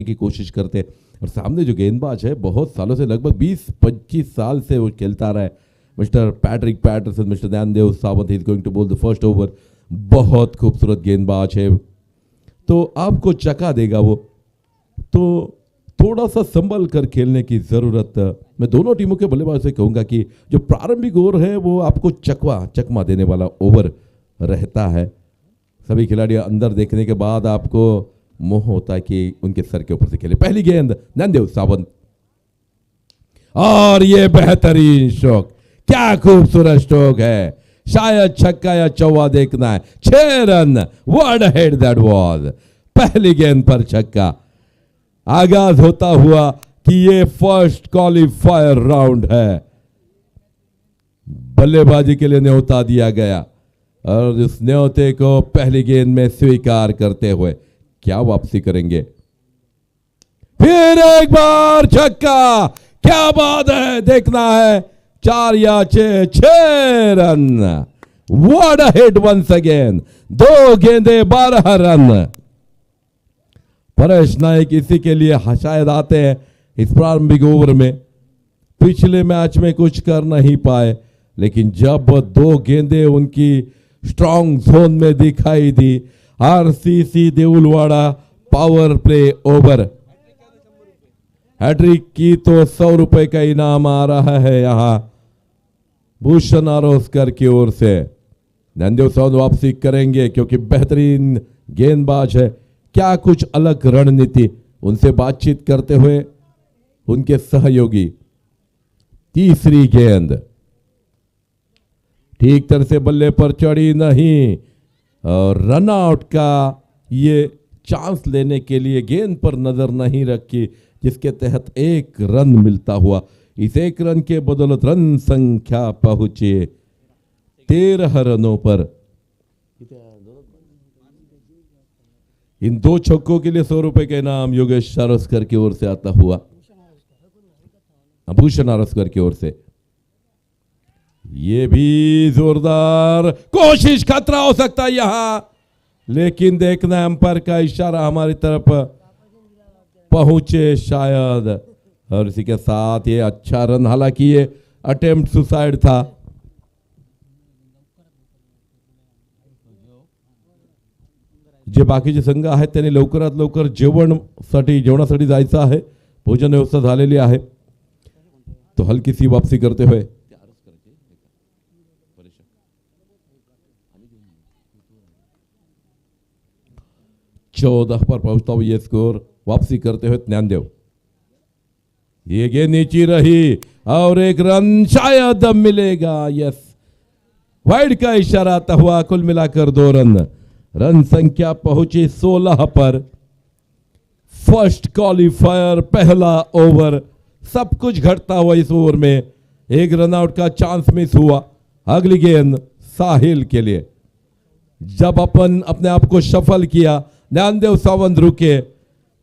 की कोशिश करते। और सामने जो गेंदबाज है बहुत सालों से, लगभग 20-25 साल से वो खेलता रहा है, Mister Patrick Patterson, Mister Gyandev Sawant is going to bowl the first over. बहुत खूबसूरत गेंदबाज है, तो आपको चका देगा वो, तो थोड़ा सा संभल कर खेलने की ज़रूरत। मैं दोनों टीमों के बल्लेबाज से कहूँगा कि जो प्रारंभिक ओवर है वो आपको चकमा देने वाला ओवर रहता है। सभी खिलाड़ी अंदर देखने के बाद आपको मोह होता है कि उनके सर के ऊपर से खेले। पहली गेंद ज्ञानदेव सावंत, और ये बेहतरीन स्ट्रोक, क्या खूबसूरत स्ट्रोक है, शायद छक्का या चौवा देखना है। 6 run, what a hit that was. पहली गेंद पर छक्का। आगाज होता हुआ कि ये फर्स्ट क्वालिफायर राउंड है, बल्लेबाजी के लिए न्योता दिया गया और उस न्योते को पहली गेंद में स्वीकार करते हुए क्या वापसी करेंगे। फिर एक बार छक्का, क्या बात है, देखना है 4 या 6 run. What a hit once again. 2 गेंदे 12 रन। परेश नायक इसी के लिए शायद आते हैं इस प्रारंभिक ओवर में। पिछले मैच में कुछ कर नहीं पाए, लेकिन जब 2 गेंदें उनकी स्ट्रॉन्ग जोन में दिखाई दी, RCC Deulwada power play over, hattrick की तो 100 रुपए का इनाम आ रहा है यहां भूषण आरोस्कर की ओर से। ज्ञानदेव सावंत वापसी करेंगे क्योंकि बेहतरीन गेंदबाज है। क्या कुछ अलग रणनीति, उनसे बातचीत करते हुए उनके सहयोगी। तीसरी गेंद ठीक तरह से बल्ले पर चढ़ी नहीं और रन आउट का ये चांस लेने के लिए गेंद पर नजर नहीं रखी, जिसके तहत 1 रन मिलता हुआ। इस 1 रन के बदौलत रन संख्या पहुंचे 13 रनों पर। इन 2 छक्कों के लिए 100 रुपए का इनाम योगेश आरोस्कर की ओर से आता हुआ, भूषण आरोस्कर की ओर से। ये भी जोरदार कोशिश, खतरा हो सकता है यहां, लेकिन देखना अंपायर का इशारा हमारी तरफ पहुंचे शायद, और इसी के साथ ये अच्छा रन, हालांकि ये अटेम्प्ट सुसाइड था। जे बाकीचे संघ आहेत त्यांनी लवकरात लवकर जेवणासाठी जायचं आहे, भोजन व्यवस्था झालेली आहे, तो हल्की सी वापसी करते हुए 14 पर पहुंचता हुआ ये स्कोर। वापसी करते हुए ज्ञानदेव, ये गेंद नीची रही और 1 रन शायद मिलेगा। यस, वाइड का इशारा आता हुआ, कुल मिलाकर 2 रन। रन संख्या पहुंची 16 पर। फर्स्ट क्वालिफायर, पहला ओवर, सब कुछ घटता हुआ इस ओवर में। 1 रन आउट का चांस मिस हुआ। अगली गेंद साहिल के लिए। जब अपन अपने आप को सफल किया, ज्ञानदेव सावंत रुके,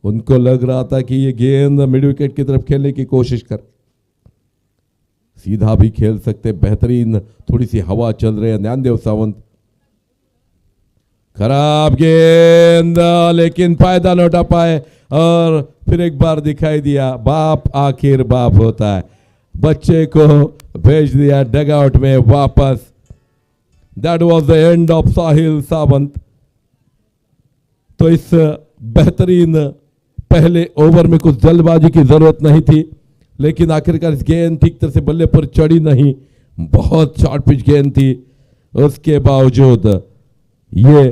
उनको लग रहा था कि ये गेंद मिड विकेट की तरफ खेलने की कोशिश कर, सीधा भी खेल सकते। बेहतरीन थोड़ी सी हवा चल रही है। ज्ञानदेव सावंत, खराब गेंद, लेकिन फायदा न उठा पाए और फिर एक बार दिखाई दिया, बाप आखिर बाप होता है। बच्चे को भेज दिया डगआउट में वापस। That was the end of Sahil Sawant. तो इस बेहतरीन पहले ओवर में कुछ जल्दबाजी की जरूरत नहीं थी, लेकिन आखिरकार इस गेंद ठीक तरह से बल्ले पर चढ़ी नहीं, बहुत शॉर्ट पिच गेंद थी। उसके बावजूद ये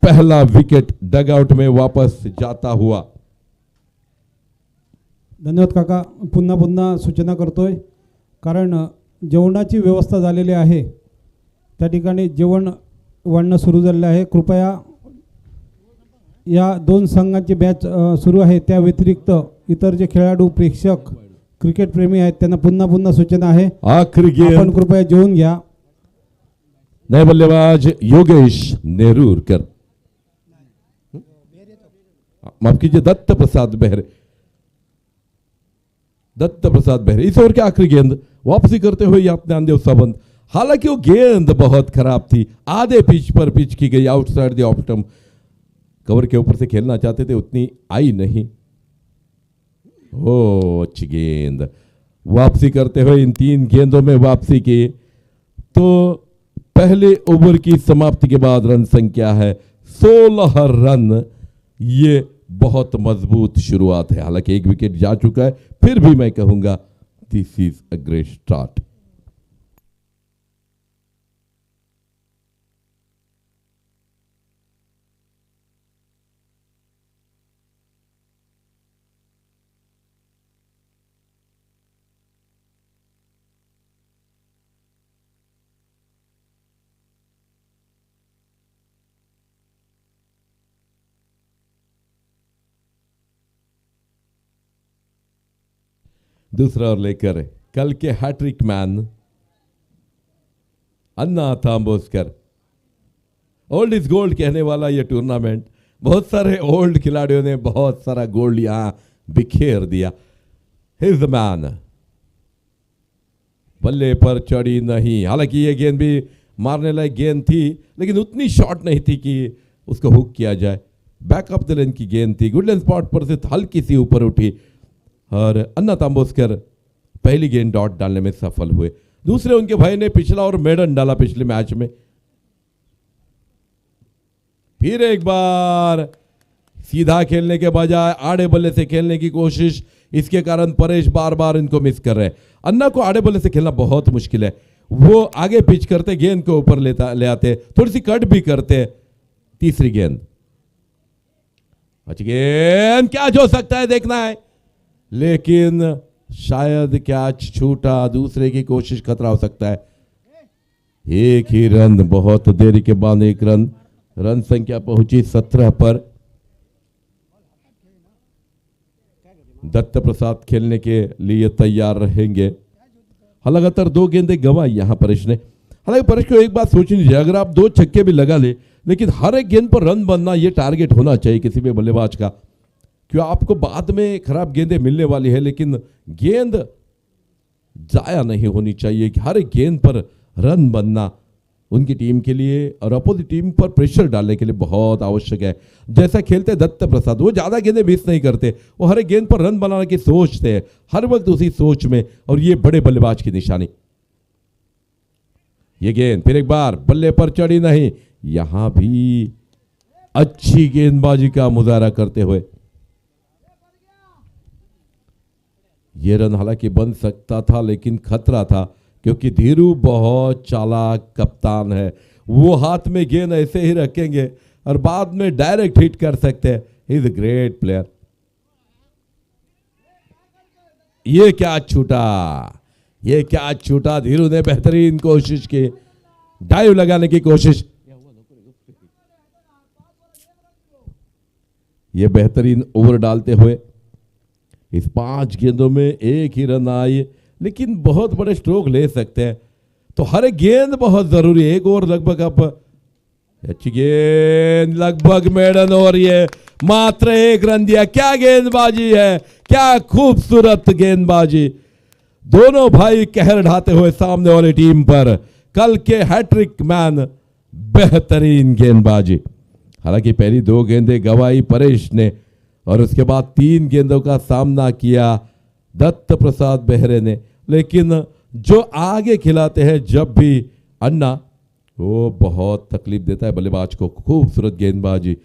पहला विकेट डगआउट में वापस जाता हुआ। धन्यवाद काका. पुन्हा सूचना करतोय, कारण जेवणाची व्यवस्था झालेली आहे, त्या ठिकाणी जेवण वाढणं सुरू झालेलं आहे. कृपया या 2 संघांची मॅच सुरू आहे, त्या व्यतिरिक्त इतर जे खेळाडू, प्रेक्षक, क्रिकेट प्रेमी आहेत त्यांना पुन्हा सूचना आहे, आपण कृपया जेवून घ्या. नए बल्लेबाज योगेश नेरूरकर, माफ कीजिए दत्त प्रसाद बेहरे, इस ओवर की आखिरी गेंद वापसी करते हुए ज्ञानदेव सावंत। हालांकि वो गेंद बहुत खराब थी, आधे पिच पर पिच की गई, outside the off stump. Cover के ऊपर से खेलना चाहते थे, उतनी आई नहीं। ओ अच्छी गेंद, वापसी करते हुए इन 3 गेंदों में वापसी की। तो पहले ओवर की समाप्ति के बाद रन संख्या है 16 रन। ये बहुत मजबूत शुरुआत है, हालांकि 1 विकेट जा चुका है, फिर भी मैं कहूंगा this is a great start. दूसरा ओवर लेकर कल के hattrick man Anna Tamboskar. Old is gold कहने वाला ये टूर्नामेंट, बहुत सारे ओल्ड खिलाड़ियों ने बहुत सारा गोल्ड यहां बिखेर दिया। हिज द मैन, बल्ले पर चढ़ी नहीं, हालांकि ये गेंद भी मारने लायक गेंद थी, लेकिन उतनी शॉट नहीं थी कि उसको हुक किया जाए। बैकअप द लेन की गेंद थी, गुडलैंड स्पॉट पर से हल्की सी ऊपर उठी और अन्ना तांबोस्कर पहली गेंद डॉट डालने में सफल हुए। दूसरे उनके भाई ने पिछला और मेडन डाला पिछले मैच में। फिर एक बार सीधा खेलने के बजाय आड़े बल्ले से खेलने की कोशिश, इसके कारण परेश बार बार इनको मिस कर रहे हैं। अन्ना को आड़े बल्ले से खेलना बहुत मुश्किल है, वो आगे पिच करते, गेंद को ऊपर ले आते, थोड़ी सी कट भी करते। तीसरी गेंद, अच्छी गेंद, कैच हो सकता है देखना है, लेकिन शायद कैच छूटा, दूसरे की कोशिश खतरा हो सकता है। एक ही रन, बहुत देरी के बाद एक रन, रन संख्या पहुंची 17 पर। दत्त प्रसाद खेलने के लिए तैयार रहेंगे। लगातार 2 गेंदें गंवाई यहां परेश ने। हालांकि परेश को एक बात सोचनी चाहिए, अगर आप 2 छक्के भी लगा ले, लेकिन हर एक गेंद पर रन बनना ये टारगेट होना चाहिए किसी भी बल्लेबाज का, क्यों आपको बाद में खराब गेंदें मिलने वाली है, लेकिन गेंद जाया नहीं होनी चाहिए कि हर एक गेंद पर रन बनना उनकी टीम के लिए और अपोजिट टीम पर प्रेशर डालने के लिए बहुत आवश्यक है। जैसा खेलते दत्त प्रसाद, वो ज्यादा गेंदें मिस नहीं करते, वो हर एक गेंद पर रन बनाने की सोचते हैं, हर वक्त उसी सोच में, और ये बड़े बल्लेबाज की निशानी। ये गेंद फिर एक बार बल्ले पर चढ़ी नहीं, यहां भी अच्छी गेंदबाजी का मुजाहरा करते हुए ये रन हालांकि बन सकता था, लेकिन खतरा था, क्योंकि धीरू बहुत चालाक कप्तान है, वो हाथ में गेंद ऐसे ही रखेंगे और बाद में डायरेक्ट हिट कर सकते हैं। He is a great player. ये क्या छूटा, ये क्या छूटा, धीरू ने बेहतरीन कोशिश की, डाइव लगाने की कोशिश, ये बेहतरीन ओवर डालते हुए इस 5 गेंदों में एक ही रन आई, लेकिन बहुत बड़े स्ट्रोक ले सकते हैं, तो हर एक गेंद बहुत जरूरी है। एक ओवर लगभग, अब अच्छी गेंद, लगभग मेडन ओवर, ये मात्र 1 रन दिया। क्या गेंदबाजी है, क्या खूबसूरत गेंदबाजी, दोनों भाई कहर ढाते हुए सामने वाली टीम पर। कल के हैट्रिक मैन, बेहतरीन गेंदबाजी। हालांकि पहली 2 गेंदें गंवाई परेश ने, और उसके बाद 3 गेंदों का सामना किया दत्त प्रसाद बेहरे ने, लेकिन जो आगे खिलाते हैं जब भी अन्ना, वो बहुत तकलीफ देता है बल्लेबाज को। खूबसूरत गेंदबाजी,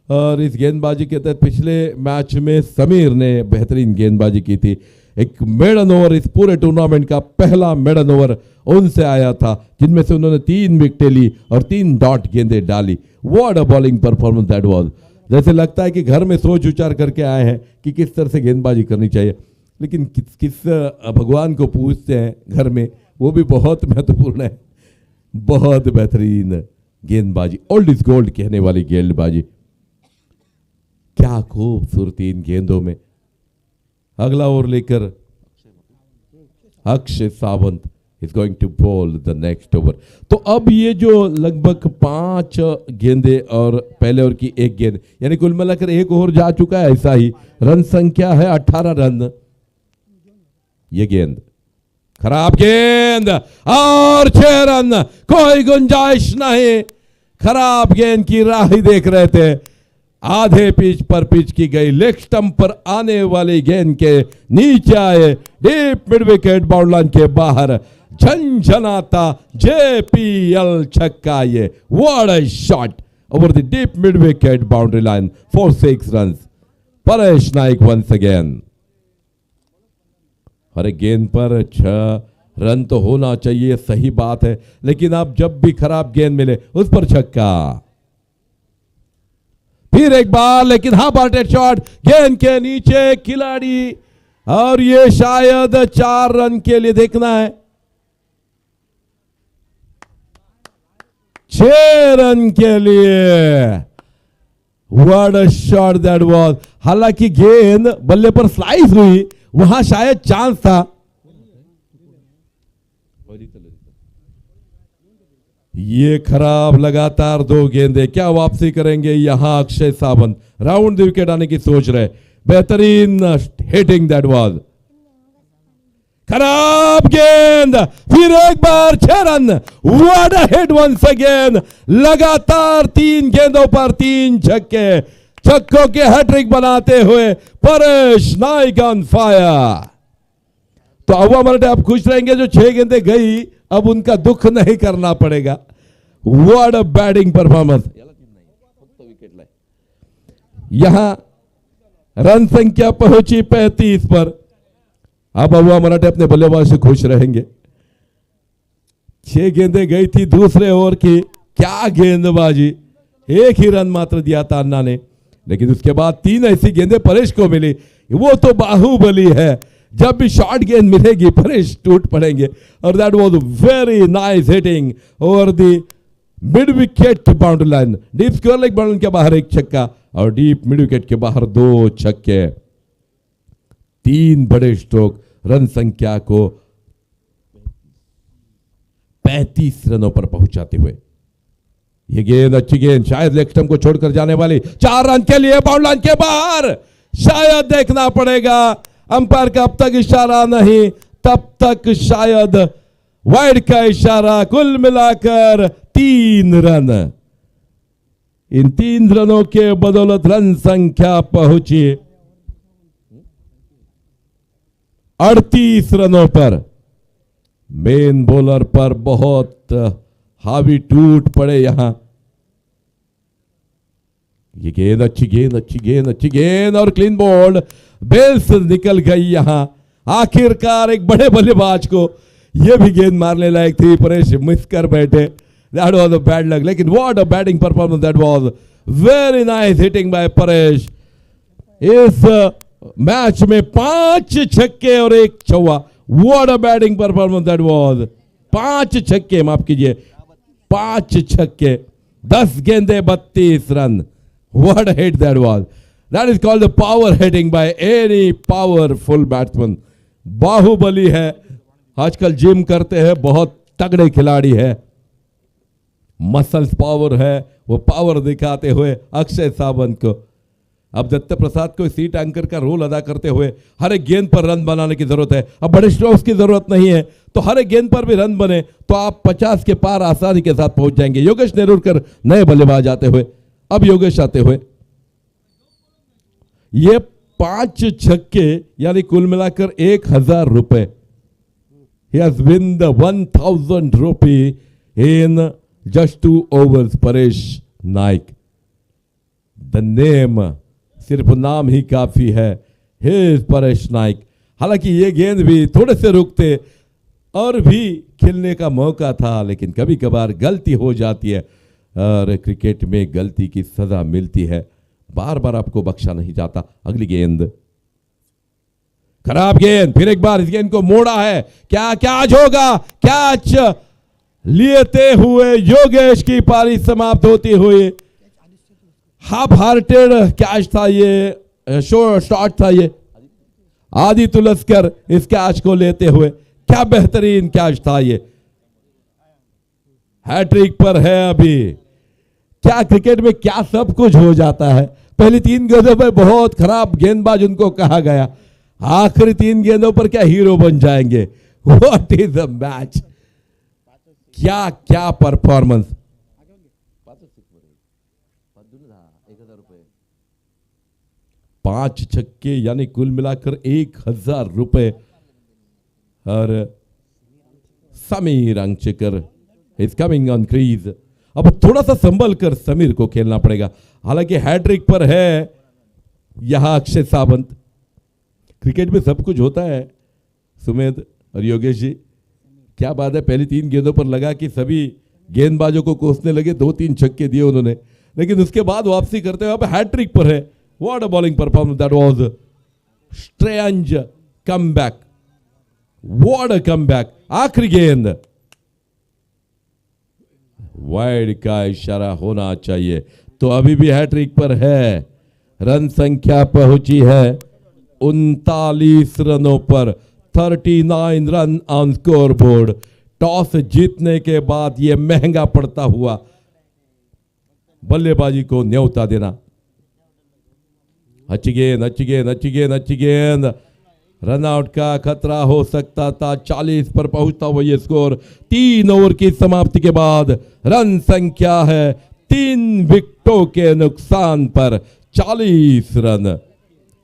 और इस गेंदबाजी के तहत पिछले मैच में समीर ने बेहतरीन गेंदबाजी की थी। एक मेडन ओवर, इस पूरे टूर्नामेंट का पहला मेडन ओवर उनसे आया था, जिनमें से उन्होंने 3 विकेटें ली और 3 डॉट गेंदें डाली। What a bowling performance that was. जैसे लगता है कि घर में सोच विचार करके आए हैं कि किस तरह से गेंदबाजी करनी चाहिए, लेकिन किस भगवान को पूछते हैं घर में, वो भी बहुत महत्वपूर्ण है। बहुत बेहतरीन गेंदबाजी, ओल्ड इज गोल्ड कहने वाली गेंदबाजी। क्या खूबसूरती इन गेंदों में। अगला ओवर लेकर Akshay Sawant is going to bowl the next over. तो अब ये जो लगभग 5 गेंदें और पहले ओवर की 1 गेंद, यानी कुल मिलाकर 1 ओवर जा चुका है। ऐसा ही रन संख्या है 18 रन। ये गेंद खराब गेंद और 6 रन, कोई गुंजाइश नहीं। खराब गेंद की राह ही देख रहे थे, आधे पिच पर पिच की गई, लेग स्टंप पर आने वाली गेंद के नीचे आए, deep mid wicket, bound line के बाहर, झंझनाता जेपीएल छक्का। ये what a shot over the deep mid wicket boundary line for 6 run. Paresh Naik once again. हर एक गेंद पर 6 रन तो होना चाहिए, सही बात है, लेकिन आप जब भी खराब गेंद मिले उस पर छक्का। फिर एक बार, लेकिन हाफ हार्टेड शॉट, गेंद के नीचे खिलाड़ी, और ये शायद 4 रन के लिए देखना है। 6 रन के लिए। What a shot that was. हालांकि गेंद बल्ले पर स्लाइस हुई, वहां शायद चांस था। ये खराब लगातार 2 गेंदे, क्या वापसी करेंगे यहां Akshay Sawant. Round the wicket आने की सोच रहे, बेहतरीन हिटिंग दैट वाज। खराब गेंद, फिर एक बार 6 run. What a hit once again. लगातार 3 गेंदों पर 3 छक्के, छक्कों के हैट्रिक बनाते हुए परेश नाइक ऑन फायर। तो अव्वा मराठे आप खुश रहेंगे, जो 6 गेंदें गई अब उनका दुख नहीं करना पड़ेगा। What a batting performance. यहां रन संख्या पहुंची 35 पर। अब अव्वा मराठे अपने बल्लेबाज से खुश रहेंगे। 6 गेंदें गई थी दूसरे ओवर की, क्या गेंदबाजी। एक ही रन मात्र दिया था अन्ना ने, लेकिन उसके बाद 3 ऐसी गेंदें परेश को मिली। वो तो बाहुबली है, जब भी शॉर्ट गेंद मिलेगी परेश टूट पड़ेंगे। और that was very nice hitting over the mid wicket boundary line. Deep square leg boundary के बाहर 1 छक्का और डीप मिड विकेट के बाहर 2 छक्के। 3 बड़े स्ट्रोक रन संख्या को 35 रनों पर पहुंचाते हुए। ये गेंद अच्छी गेंद, शायद लेग स्टंप को छोड़कर जाने वाली, 4 रन के लिए बाउंड लाइन के बाहर। शायद देखना पड़ेगा, अंपायर का अब तक इशारा नहीं, तब तक शायद वाइड का इशारा। कुल मिलाकर 3 रन। इन 3 रनों के बदौलत रन संख्या पहुंची 38 रनों पर। मेन बॉलर पर बहुत हावी टूट पड़े यहां। ये गेंद अच्छी गेंद, अच्छी गेंद, अच्छी गेंद, और क्लीन बोल्ड, बेल्स निकल गई यहां। आखिरकार एक बड़े बल्लेबाज को यह भी गेंद मारने लायक थी, परेश मिस कर बैठे। That was a bad luck, लेकिन what a batting performance that was. Very nice hitting by Paresh. इस मैच में 5 छक्के और 1 चौका। What a batting performance that was. 5 छक्के, माफ कीजिए, 5 छक्के, 10 गेंदे, 32 run. What a hit that was. That is called the power hitting by any powerful batsman. Baahubali है, आजकल जिम करते हैं, बहुत तगड़े खिलाड़ी है, मसल्स पावर है, वो पावर दिखाते हुए अक्षय सावंत को। अब दत्त प्रसाद को सीट एंकर का रोल अदा करते हुए हर एक गेंद पर रन बनाने की जरूरत है। अब बड़े स्ट्रोक्स की जरूरत नहीं है, तो हर एक गेंद पर भी रन बने तो आप 50 के पार आसानी के साथ पहुंच जाएंगे। योगेश नेरुरकर नए बल्लेबाज आते हुए, अब योगेश आते हुए। ये 5 छक्के यानी कुल मिलाकर 1000 रुपए। He has won the 1000 rupee in just 2 overs. Paresh Naik, the name, सिर्फ नाम ही काफी है, हे परेश नाइक। हालांकि ये गेंद भी थोड़े से रुकते और भी खेलने का मौका था, लेकिन कभी कभार गलती हो जाती है और क्रिकेट में गलती की सजा मिलती है, बार बार आपको बख्शा नहीं जाता। अगली गेंद, खराब गेंद, फिर एक बार इस गेंद को मोड़ा है, क्या कैच होगा? कैच लेते हुए योगेश की पारी समाप्त होती हुई। हाफ हार्टेड कैच था ये, शॉट था ये। आदि तुलस्कर इस कैच को लेते हुए, क्या बेहतरीन कैच था ये। हैट्रिक पर है अभी। क्या क्रिकेट में क्या सब कुछ हो जाता है। पहली 3 गेंदों पर बहुत खराब गेंदबाज उनको कहा गया, आखिरी 3 गेंदों पर क्या हीरो बन जाएंगे। व्हाट इज द मैच, क्या क्या परफॉर्मेंस। 5 छक्के यानी कुल मिलाकर 1000 रुपए। और Sameer Angchekar is coming on crease. अब थोड़ा सा संभल कर समीर को खेलना पड़ेगा, हालांकि हैट्रिक पर है यहां अक्षय सावंत। क्रिकेट में सब कुछ होता है सुमेध और योगेश जी, क्या बात है। पहली 3 गेंदों पर लगा कि सभी गेंदबाजों को कोसने लगे, 2-3 छक्के दिए उन्होंने, लेकिन उसके बाद वापसी करते हुए अब हैट्रिक पर है। What a bowling performance, that was strange comeback, what a comeback. आखिरी गेंद वाइड का इशारा होना चाहिए, तो अभी भी हैट्रिक पर है। रन संख्या पहुंची है 39 रनों पर, 39 run on score board. Toss जीतने के बाद यह महंगा पड़ता हुआ बल्लेबाजी को न्योता देना। अच्छी गेंद, अच्छी गेंद, अच्छी गेंद, अच्छी गेंद। रन आउट का खतरा हो सकता था। 40 पर पहुंचता हुआ ये स्कोर 3 ओवर की समाप्ति के बाद रन संख्या है 3 विकेटों के नुकसान पर 40 रन।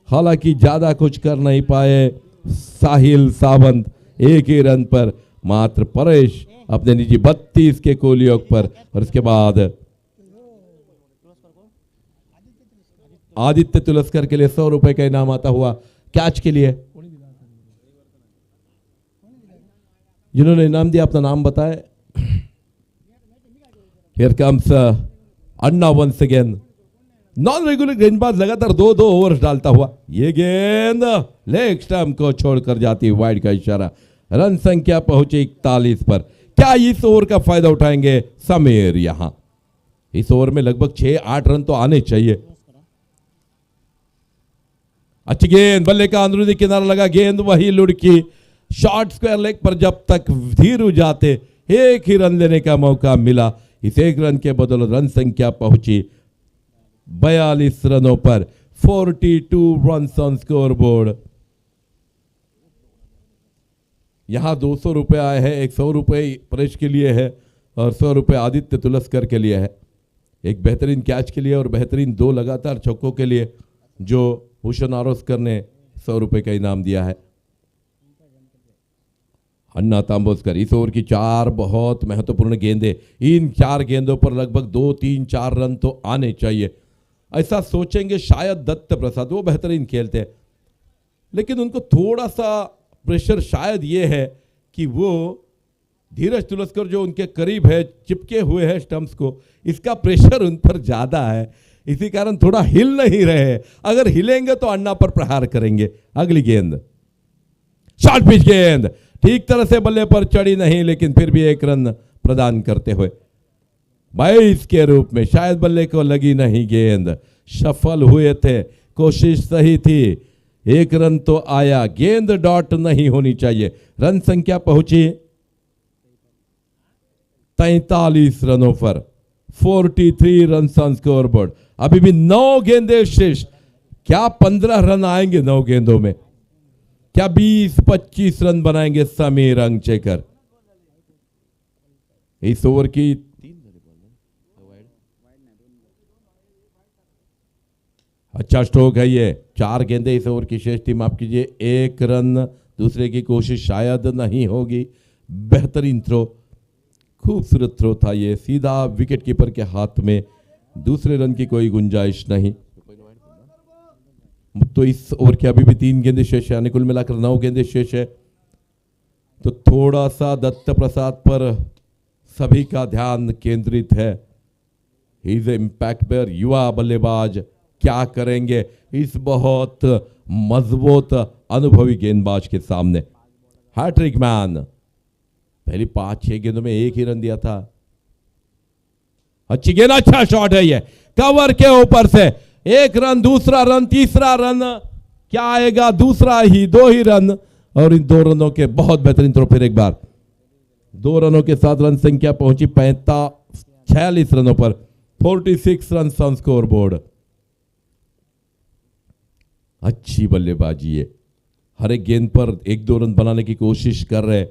हालांकि ज्यादा कुछ कर नहीं पाए साहिल सावंत, 1 ही रन पर। मात्र परेश अपने निजी 32 के कोलियोग पर। और उसके बाद आदित्य तुलस्कर के लिए 100 रुपए का इनाम आता हुआ कैच के लिए। जिन्होंने इनाम दिया अपना नाम बताए। Here comes Anna once again. Non regular गेंदबाज लगातार 2-2 ओवर डालता हुआ। ये गेंद लेग स्टंप को छोड़कर जाती है, वाइड का इशारा। रन संख्या पहुंचे 41 पर। क्या इस ओवर का फायदा उठाएंगे समीर? यहां इस ओवर में लगभग 6-8 रन तो आने चाहिए। अच्छी गेंद, बल्ले का अंदरूनी किनारा लगा, गेंद वही लुढ़की। शॉर्ट स्क्वायर लेग पर जब तक धीरू जाते 1 ही रन लेने का मौका मिला। इस 1 रन के बदौलत रन संख्या पहुंची 42 रनों पर। 42 रन्स ऑन स्कोर बोर्ड। यहां 200 रुपए आए हैं, 100 रुपए परेश के लिए है और 100 रुपए आदित्य तुलस्कर के लिए है। एक बेहतरीन कैच के लिए और बेहतरीन 2 लगातार छक्कों के लिए जो भूषण आरोस्कर ने 100 रुपए का इनाम दिया है। अन्ना तांबोस्कर, इस ओवर की 4 बहुत महत्वपूर्ण गेंदें। इन 4 गेंदों पर लगभग 2-3-4 रन तो आने चाहिए। ऐसा सोचेंगे शायद दत्त प्रसाद, वो बेहतरीन खेलते हैं, लेकिन उनको थोड़ा सा प्रेशर शायद ये है कि वो धीरज तुलस्कर जो उनके करीब है, चिपके हुए हैं स्टंप्स को, इसका प्रेशर उन पर ज्यादा है। इसी कारण थोड़ा हिल नहीं रहे। अगर हिलेंगे तो अन्ना पर प्रहार करेंगे। अगली गेंद शॉर्ट पिच गेंद, ठीक तरह से बल्ले पर चढ़ी नहीं, लेकिन फिर भी 1 रन प्रदान करते हुए 22 के रूप में। शायद बल्ले को लगी नहीं गेंद, सफल हुए थे, कोशिश सही थी, 1 रन तो आया। गेंद डॉट नहीं होनी चाहिए। रन संख्या पहुंची 43 रनों पर। 43 रन ऑन स्कोर बोर्ड। अभी भी 9 गेंदें शेष। क्या 15 रन आएंगे 9 गेंदों में? क्या 20-25 रन बनाएंगे समीर अंगचेकर? इस ओवर की अच्छा स्ट्रोक है ये। 4 गेंदें इस ओवर की शेष थी, माफ कीजिए। 1 रन, दूसरे की कोशिश शायद नहीं होगी। बेहतरीन थ्रो, खूबसूरत थ्रो था ये, सीधा विकेट कीपर के हाथ में। दूसरे रन की कोई गुंजाइश नहीं। तो इस ओवर के अभी भी 3 गेंदें शेष है, यानी कुल मिलाकर 9 गेंदें शेष है। तो थोड़ा सा दत्त प्रसाद पर सभी का ध्यान केंद्रित है। ही इज इम्पैक्ट प्लेयर, युवा बल्लेबाज। क्या करेंगे इस बहुत मजबूत अनुभवी गेंदबाज के सामने? Hattrick man. पहली 5-6 गेंदों में 1 ही रन दिया था। अच्छी गेंद, अच्छा शॉट है ये, कवर के ऊपर से। 1 रन, दूसरा रन, तीसरा रन, क्या आएगा? दूसरा ही, 2 ही रन। और इन 2 रनों के बहुत बेहतरीन थ्रो। फिर एक बार 2 रनों के साथ रन संख्या पहुंची 46 रनों पर। 46 रन ऑन स्कोर बोर्ड। अच्छी बल्लेबाजी है। हर एक गेंद पर 1-2 रन बनाने की कोशिश कर रहे।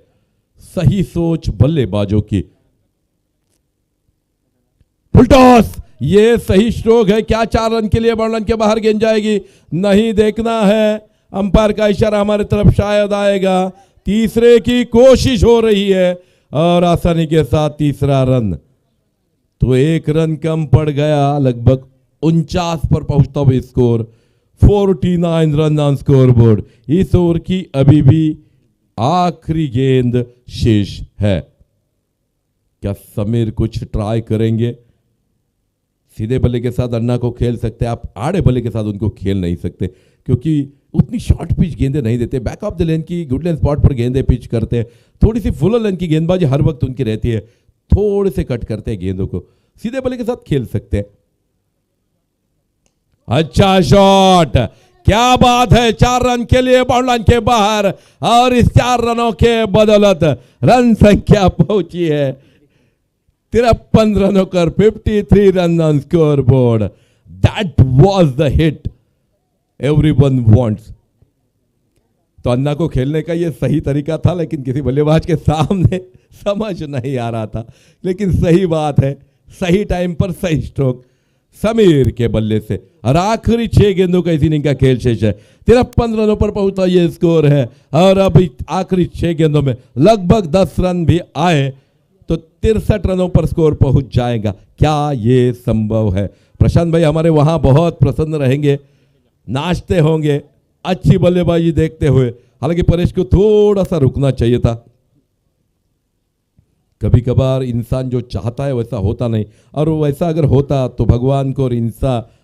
सही सोच बल्लेबाजों की। फुल टॉस, ये सही स्ट्रोक है, क्या 4 रन के लिए बाउंड्री लाइन के बाहर गेंद जाएगी, नहीं देखना है, अंपायर का इशारा हमारे तरफ शायद आएगा। तीसरे की कोशिश हो रही है और आसानी के साथ तीसरा रन, तो 1 रन कम पड़ गया, लगभग 49 पर पहुंचता हुआ score, 49 run on score board. इस ओवर की अभी भी आखिरी गेंद शेष है। क्या समीर कुछ ट्राई करेंगे? सीधे बल्ले के साथ अन्ना को खेल सकते हैं आप, आड़े बल्ले के साथ उनको खेल नहीं सकते क्योंकि उतनी शॉर्ट पिच गेंदें नहीं देते। बैक ऑफ द लेन की गुड लेन स्पॉट पर गेंदें पिच करते हैं, थोड़ी सी फुल लेन की गेंदबाजी हर वक्त उनकी रहती है, थोड़े से कट करते हैं गेंदों को, सीधे बल्ले के साथ खेल सकते हैं। अच्छा शॉट, क्या बात है, 4 रन के लिए बाउंड्री लाइन के बाहर और इस 4 रनों के बदौलत रन संख्या पहुंची है 53 रनों पर, 53 run on score board. That was the hit everyone wants. तो अन्ना को खेलने का ये सही तरीका था, लेकिन किसी बल्लेबाज के सामने समझ नहीं आ रहा था, लेकिन सही बात है, सही टाइम पर सही स्ट्रोक समीर के बल्ले से। और आखिरी 6 गेंदों का इस इनिंग का खेल शेष है, 53 रनों पर पहुंचा ये स्कोर है। और अभी आखिरी 6 गेंदों में लगभग 10 रन भी आए तो 63 रनों पर स्कोर पहुंच जाएगा। क्या ये संभव है? प्रशांत भाई हमारे वहां बहुत प्रसन्न रहेंगे, नाचते होंगे अच्छी बल्लेबाजी देखते हुए। हालांकि परेश को थोड़ा सा रुकना चाहिए था, कभी कभार इंसान जो चाहता है वैसा होता नहीं, और वैसा अगर होता तो भगवान को और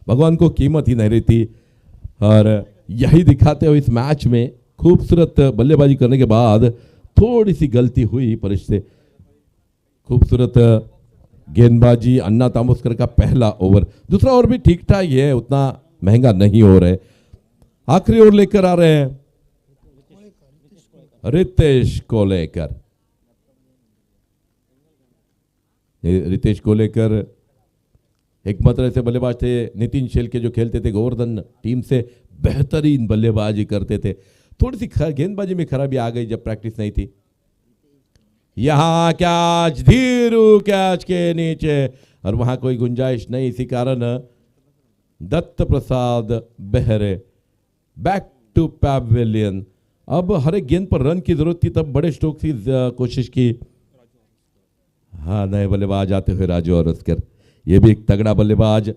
भगवान को कीमत ही नहीं रहती। और यही दिखाते हुए इस मैच में खूबसूरत बल्लेबाजी करने के बाद थोड़ी सी गलती हुई परेश से। खूबसूरत गेंदबाजी, अन्ना तामोस्कर का पहला ओवर, दूसरा ओवर भी ठीक ठाक ही है, उतना महंगा नहीं हो रहा है। आखिरी ओवर लेकर आ रहे हैं रितेश कोलेकर। रितेश कोलेकर एक मात्र ऐसे बल्लेबाज थे, नितिन शेलके जो खेलते थे गोवर्धन टीम से, बेहतरीन बल्लेबाजी करते थे। थोड़ी सी गेंदबाजी में खराबी आ गई जब प्रैक्टिस नहीं थी। यहां कैच, धीरू कैच के नीचे, और वहां कोई गुंजाइश नहीं, इसी कारण दत्त प्रसाद बेहरे बैक टू पैवेलियन। अब हर एक गेंद पर रन की जरूरत थी, तब बड़े स्ट्रोक की कोशिश की। हाँ, नए बल्लेबाज आते हुए राजू औरस्कर, ये भी एक तगड़ा बल्लेबाज,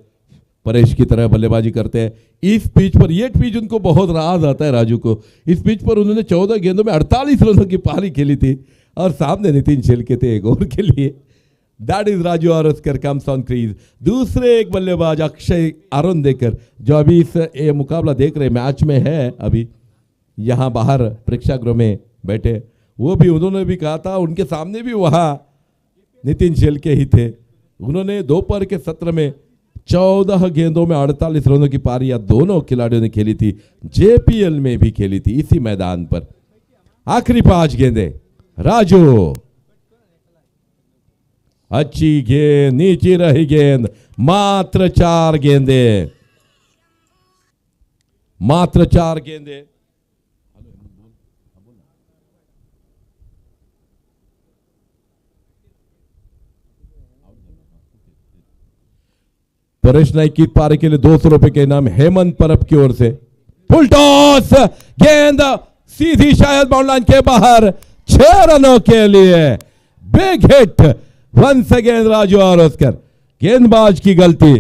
परेश की तरह बल्लेबाजी करते हैं। इस पिच पर, ये पिच उनको बहुत राज आता है राजू को, इस पिच पर उन्होंने 14 गेंदों में 48 रनों की पारी खेली थी और सामने नितिन शेलके थे 1 ओवर के लिए। That is Raju Auraskar comes on crease. दूसरे एक बल्लेबाज अक्षय आरोंदेकर, जो अभी इस मुकाबला देख रहे मैच में है, अभी यहाँ बाहर प्रेक्षागृह में बैठे, वो भी उन्होंने भी कहा था, उनके सामने भी वहाँ नितिन शेलके ही थे। उन्होंने दोपहर के सत्र में 14 गेंदों में 48 रनों की पारियां दोनों खिलाड़ियों ने खेली थी, जेपीएल में भी खेली थी इसी मैदान पर। आखिरी 5 गेंदें, राजू, अच्छी गेंद, नीचे रही गेंद, मात्र 4 गेंदें, मात्र 4 गेंदें। परेश नाइक की पारी के लिए 200 रुपए के इनाम हेमंत परब की ओर से। फुल टॉस, गेंद सीधी शायद बाउंड्री लाइन के बाहर, 6 रनों के लिए big hit once again Raju Auraskar. गेंदबाज की गलती।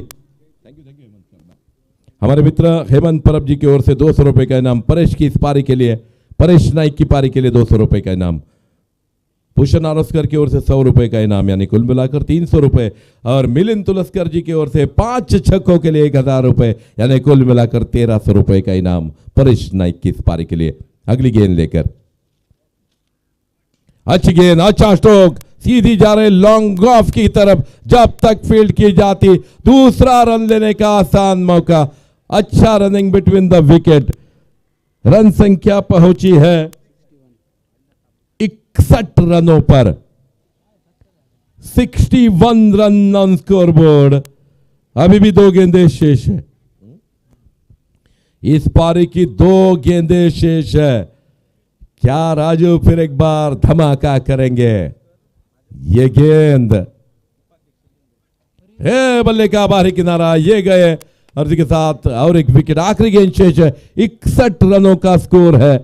हमारे मित्र हेमंत परब जी की ओर से 200 रुपए का इनाम परेश की इस पारी के लिए, परेश नाइक की पारी के लिए 200 रुपए का इनाम। भूषण औरस्कर की ओर से 100 रुपए का इनाम, यानी कुल मिलाकर 300 रुपए। और मिलिंद तुलस्कर जी की ओर से 5 छक्कों के लिए 1000 रुपए, यानी कुल मिलाकर 1300 रुपए का इनाम परेश नाइक की इस पारी के लिए। अगली गेंद लेकर, अच्छी गेंद, अच्छा स्ट्रोक, सीधी जा रहे लॉन्ग ऑफ की तरफ, जब तक फील्ड की जाती, दूसरा रन लेने का आसान मौका। अच्छा running between the wicket. Run संख्या पहुंची है 61 रनों पर, 61 रन ऑन स्कोर बोर्ड। अभी भी 2 गेंदें शेष है, इस पारी की 2 गेंदें शेष है। क्या राजू फिर एक बार धमाका करेंगे? ये गेंद हे बल्ले का बाहरी किनारा, ये गए अर्जी के साथ और एक विकेट। आखिरी गेंद शेष है, 61 रनों का स्कोर है,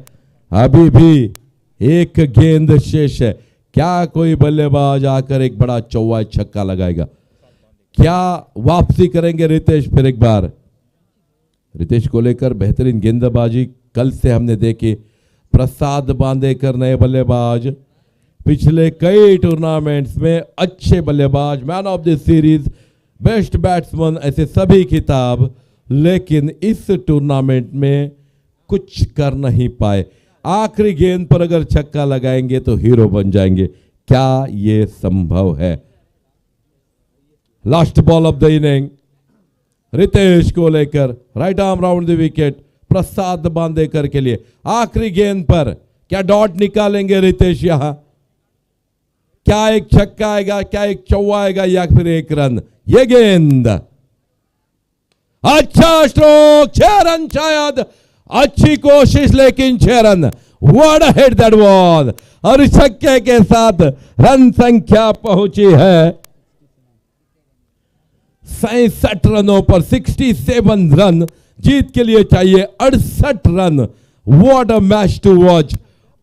अभी भी एक गेंद शेष है। क्या कोई बल्लेबाज आकर एक बड़ा चौवा छक्का लगाएगा? क्या वापसी करेंगे रितेश? फिर एक बार रितेश को लेकर बेहतरीन गेंदबाजी कल से हमने देखी। प्रसाद बांदेकर नए बल्लेबाज, पिछले कई टूर्नामेंट्स में अच्छे बल्लेबाज, man of the series, best batsman, ऐसे सभी खिताब, लेकिन इस टूर्नामेंट में कुछ कर नहीं पाए। आखिरी गेंद पर अगर छक्का लगाएंगे तो हीरो बन जाएंगे। क्या ये संभव है? Last ball of the inning Ritesh को लेकर, right arm round the wicket, Prasad Bandekar के लिए। आखिरी गेंद पर क्या डॉट निकालेंगे रितेश? यहां क्या एक छक्का आएगा, क्या एक चौवा आएगा, या फिर एक रन? ये गेंद, अच्छा स्ट्रोक, 6 रन शायद, अच्छी कोशिश लेकिन 6 run. What a hit that was! और छक्के के साथ रन संख्या पहुंची है 67 रनों पर। 67 रन, जीत के लिए चाहिए 68 run. What a match to watch!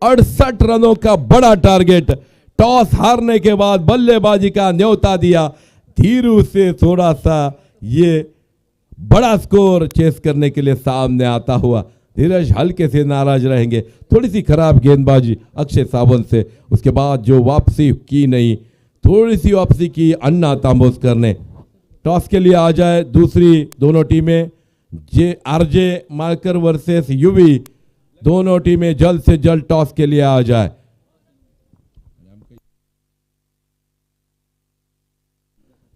68 रनों का बड़ा टारगेट। टॉस हारने के बाद बल्लेबाजी का न्योता दिया, धीरू से थोड़ा सा ये बड़ा स्कोर चेस करने के लिए सामने आता हुआ। धीरज हल्के से नाराज रहेंगे, थोड़ी सी खराब गेंदबाजी अक्षय सावंत से, उसके बाद जो वापसी की नहीं, थोड़ी सी वापसी की अन्ना तांबोस्कर ने। टॉस के लिए आ जाए दूसरी दोनों टीमें, आरजे मार्कर वर्सेस युवी, दोनों टीमें जल्द से जल्द टॉस के लिए आ जाए।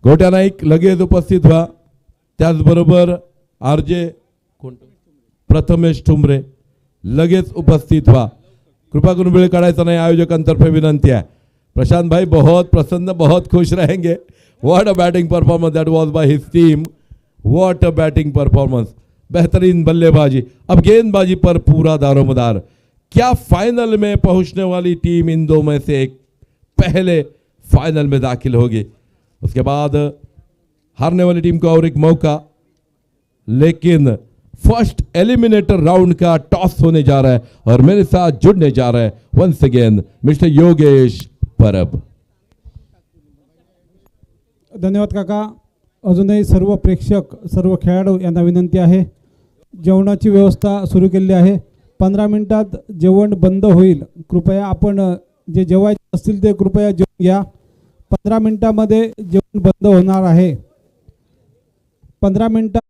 गोट्या नाईक लगेच उपस्थित व्हा, त्याचबरोबर आरजे प्रथमेश ठुमरे लगेच उपस्थित व्हा। कृपा करून वेळ काढायचा नाही, आयोजकांतर्फे विनंती आहे। प्रशांत भाई बहुत प्रसन्न, बहुत खुश रहेंगे। What a batting performance that was by his team, what a batting performance, बेहतरीन बल्लेबाजी। अब गेंदबाजी पर पूरा दारोमदार। क्या फाइनल में पहुंचने वाली टीम इन दो में से एक पहले फाइनल में दाखिल होगी? उसके बाद हारने वाली टीम को और एक मौका, लेकिन फर्स्ट एलिमिनेटर राउंड का टॉस होने जा रहा है और मेरे साथ जुड़ने जा रहा है वंस अगेन मिस्टर योगेश परब। धन्यवाद काका। अजूनही सर्व प्रेक्षक, सर्व खेळाडू यांना विनंती आहे, जेवणाची व्यवस्था सुरू केलेली आहे। 15 मिनिटात जेवण बंद होईल, कृपया आपण जे जेवायचे असतील ते कृपया जेवून घ्या। 15 मिनिटामध्ये जेवण बंद होणार आहे। 15 मिनिटात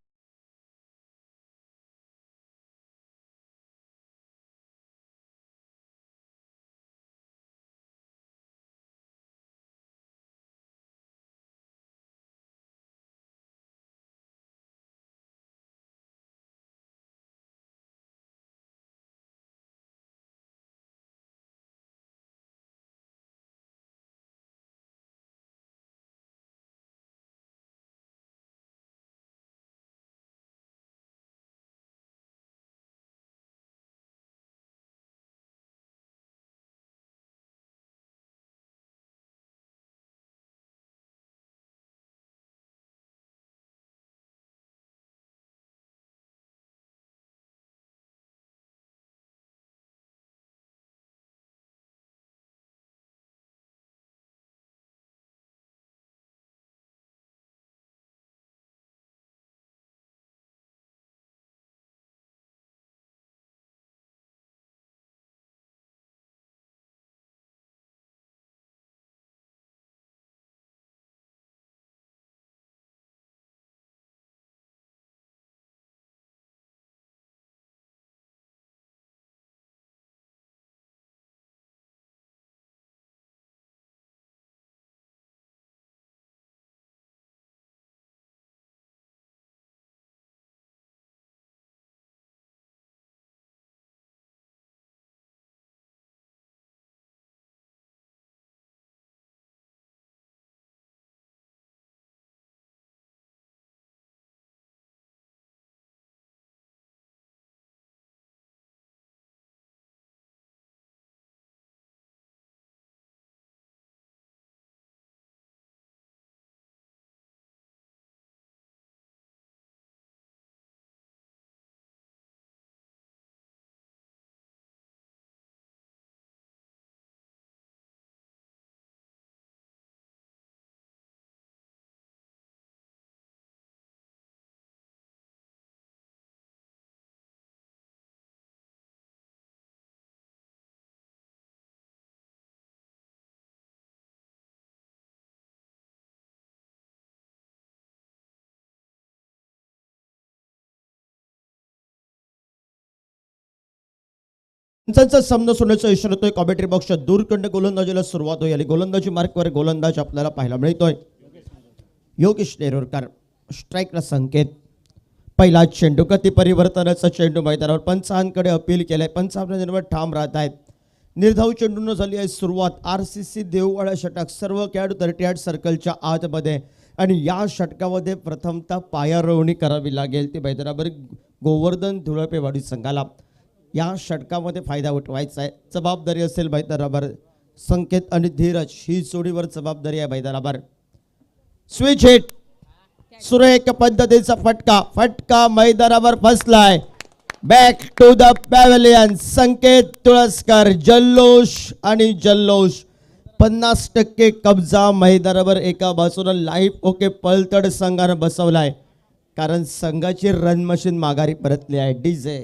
त्यांचा सामना सोडण्याचा इशारा येतोय. कॉमेंट्री बॉक्सच्या दूरकडनं गोलंदाजीला सुरुवात होईल आणि गोलंदाजी मार्कवर गोलंदाज आपल्याला पाहायला मिळतोय. योगेश नेरुरकर. स्ट्राईकला संकेत. पहिला चेंडू गती परिवर्तनाचा चेंडू मैदानावर पंचांकडे अपील केलंय. पंचांच्या निर्णयावर ठाम राहत आहेत. निर्धाव चेंडून झाली आहे सुरुवात. RCC देववाडा षटक सर्व खेळाडू 38 सर्कलच्या आतमध्ये आणि या षटकामध्ये प्रथमतः पायारोवणी करावी लागेल. ती मैदानावर गोवर्धन धुळपेवाडी संघाला या षटकामध्ये फायदा उठवायचा आहे. जबाबदारी असेल मैदानावर. संकेत आणि धीरज ही जोडीवर जबाबदारी आहे मैदानावर. Switch hit. सुरेख पद्धतीचा फटका मैदानावर बसलाय. Back to the pavilion. Sanket Tulaskar. जल्लोष आणि जल्लोष. 50% कब्जा मैदानावर एका बाजूला लाईव्ह ओके पलतड संघानं बसवलाय कारण संघाची रन मशीन माघारी परतली आहे. डीजे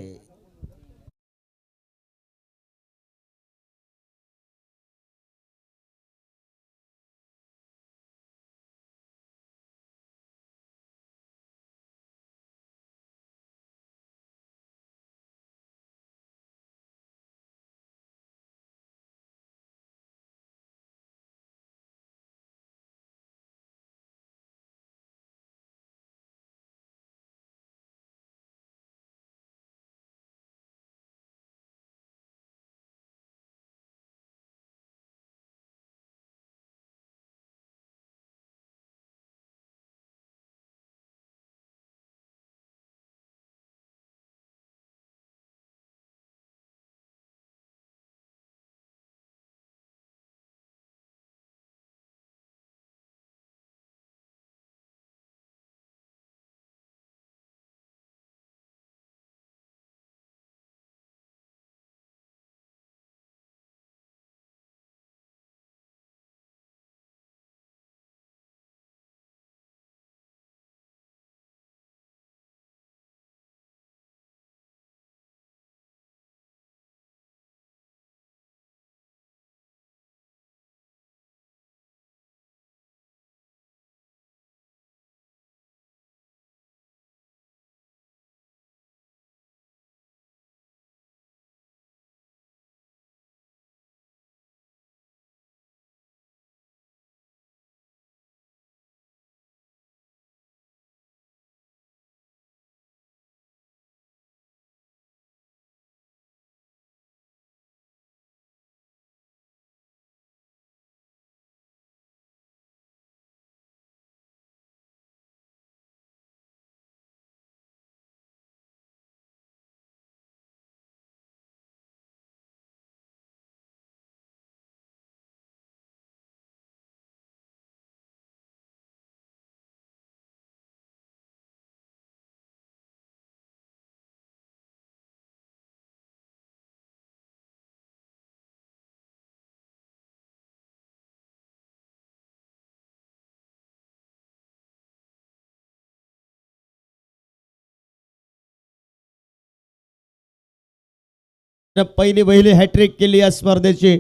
पहिली हॅट्रिक केली या स्पर्धेची.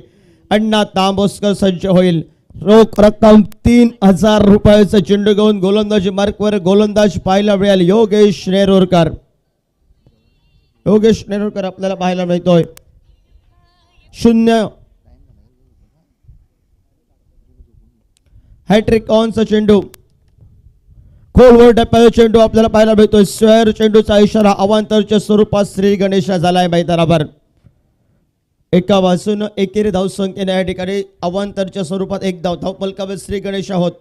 अण्णा तांबोस्कर सज्ज होईल. रोख रक्कम 3000 रुपयाचा चेंडू घेऊन गोलंदाजी मार्कवर गोलंदाज पाहायला मिळेल. योगेश नेरुरकर. योगेश नेरुरकर आपल्याला पाहायला मिळतोय. 0 हॅट्रिक ऑनचा चेंडू. खोलवर टप्प्याचा चेंडू आपल्याला पाहायला मिळतोय. स्क्वेअर चेंडूचा इशारा अवांतरच्या स्वरूपात श्री गणेश झालाय मैदानावर. एका बाजूनं एकेरी धावसंख्येने या ठिकाणी अवांतरच्या स्वरूपात एक धावपलकावर श्री गणेश आहोत.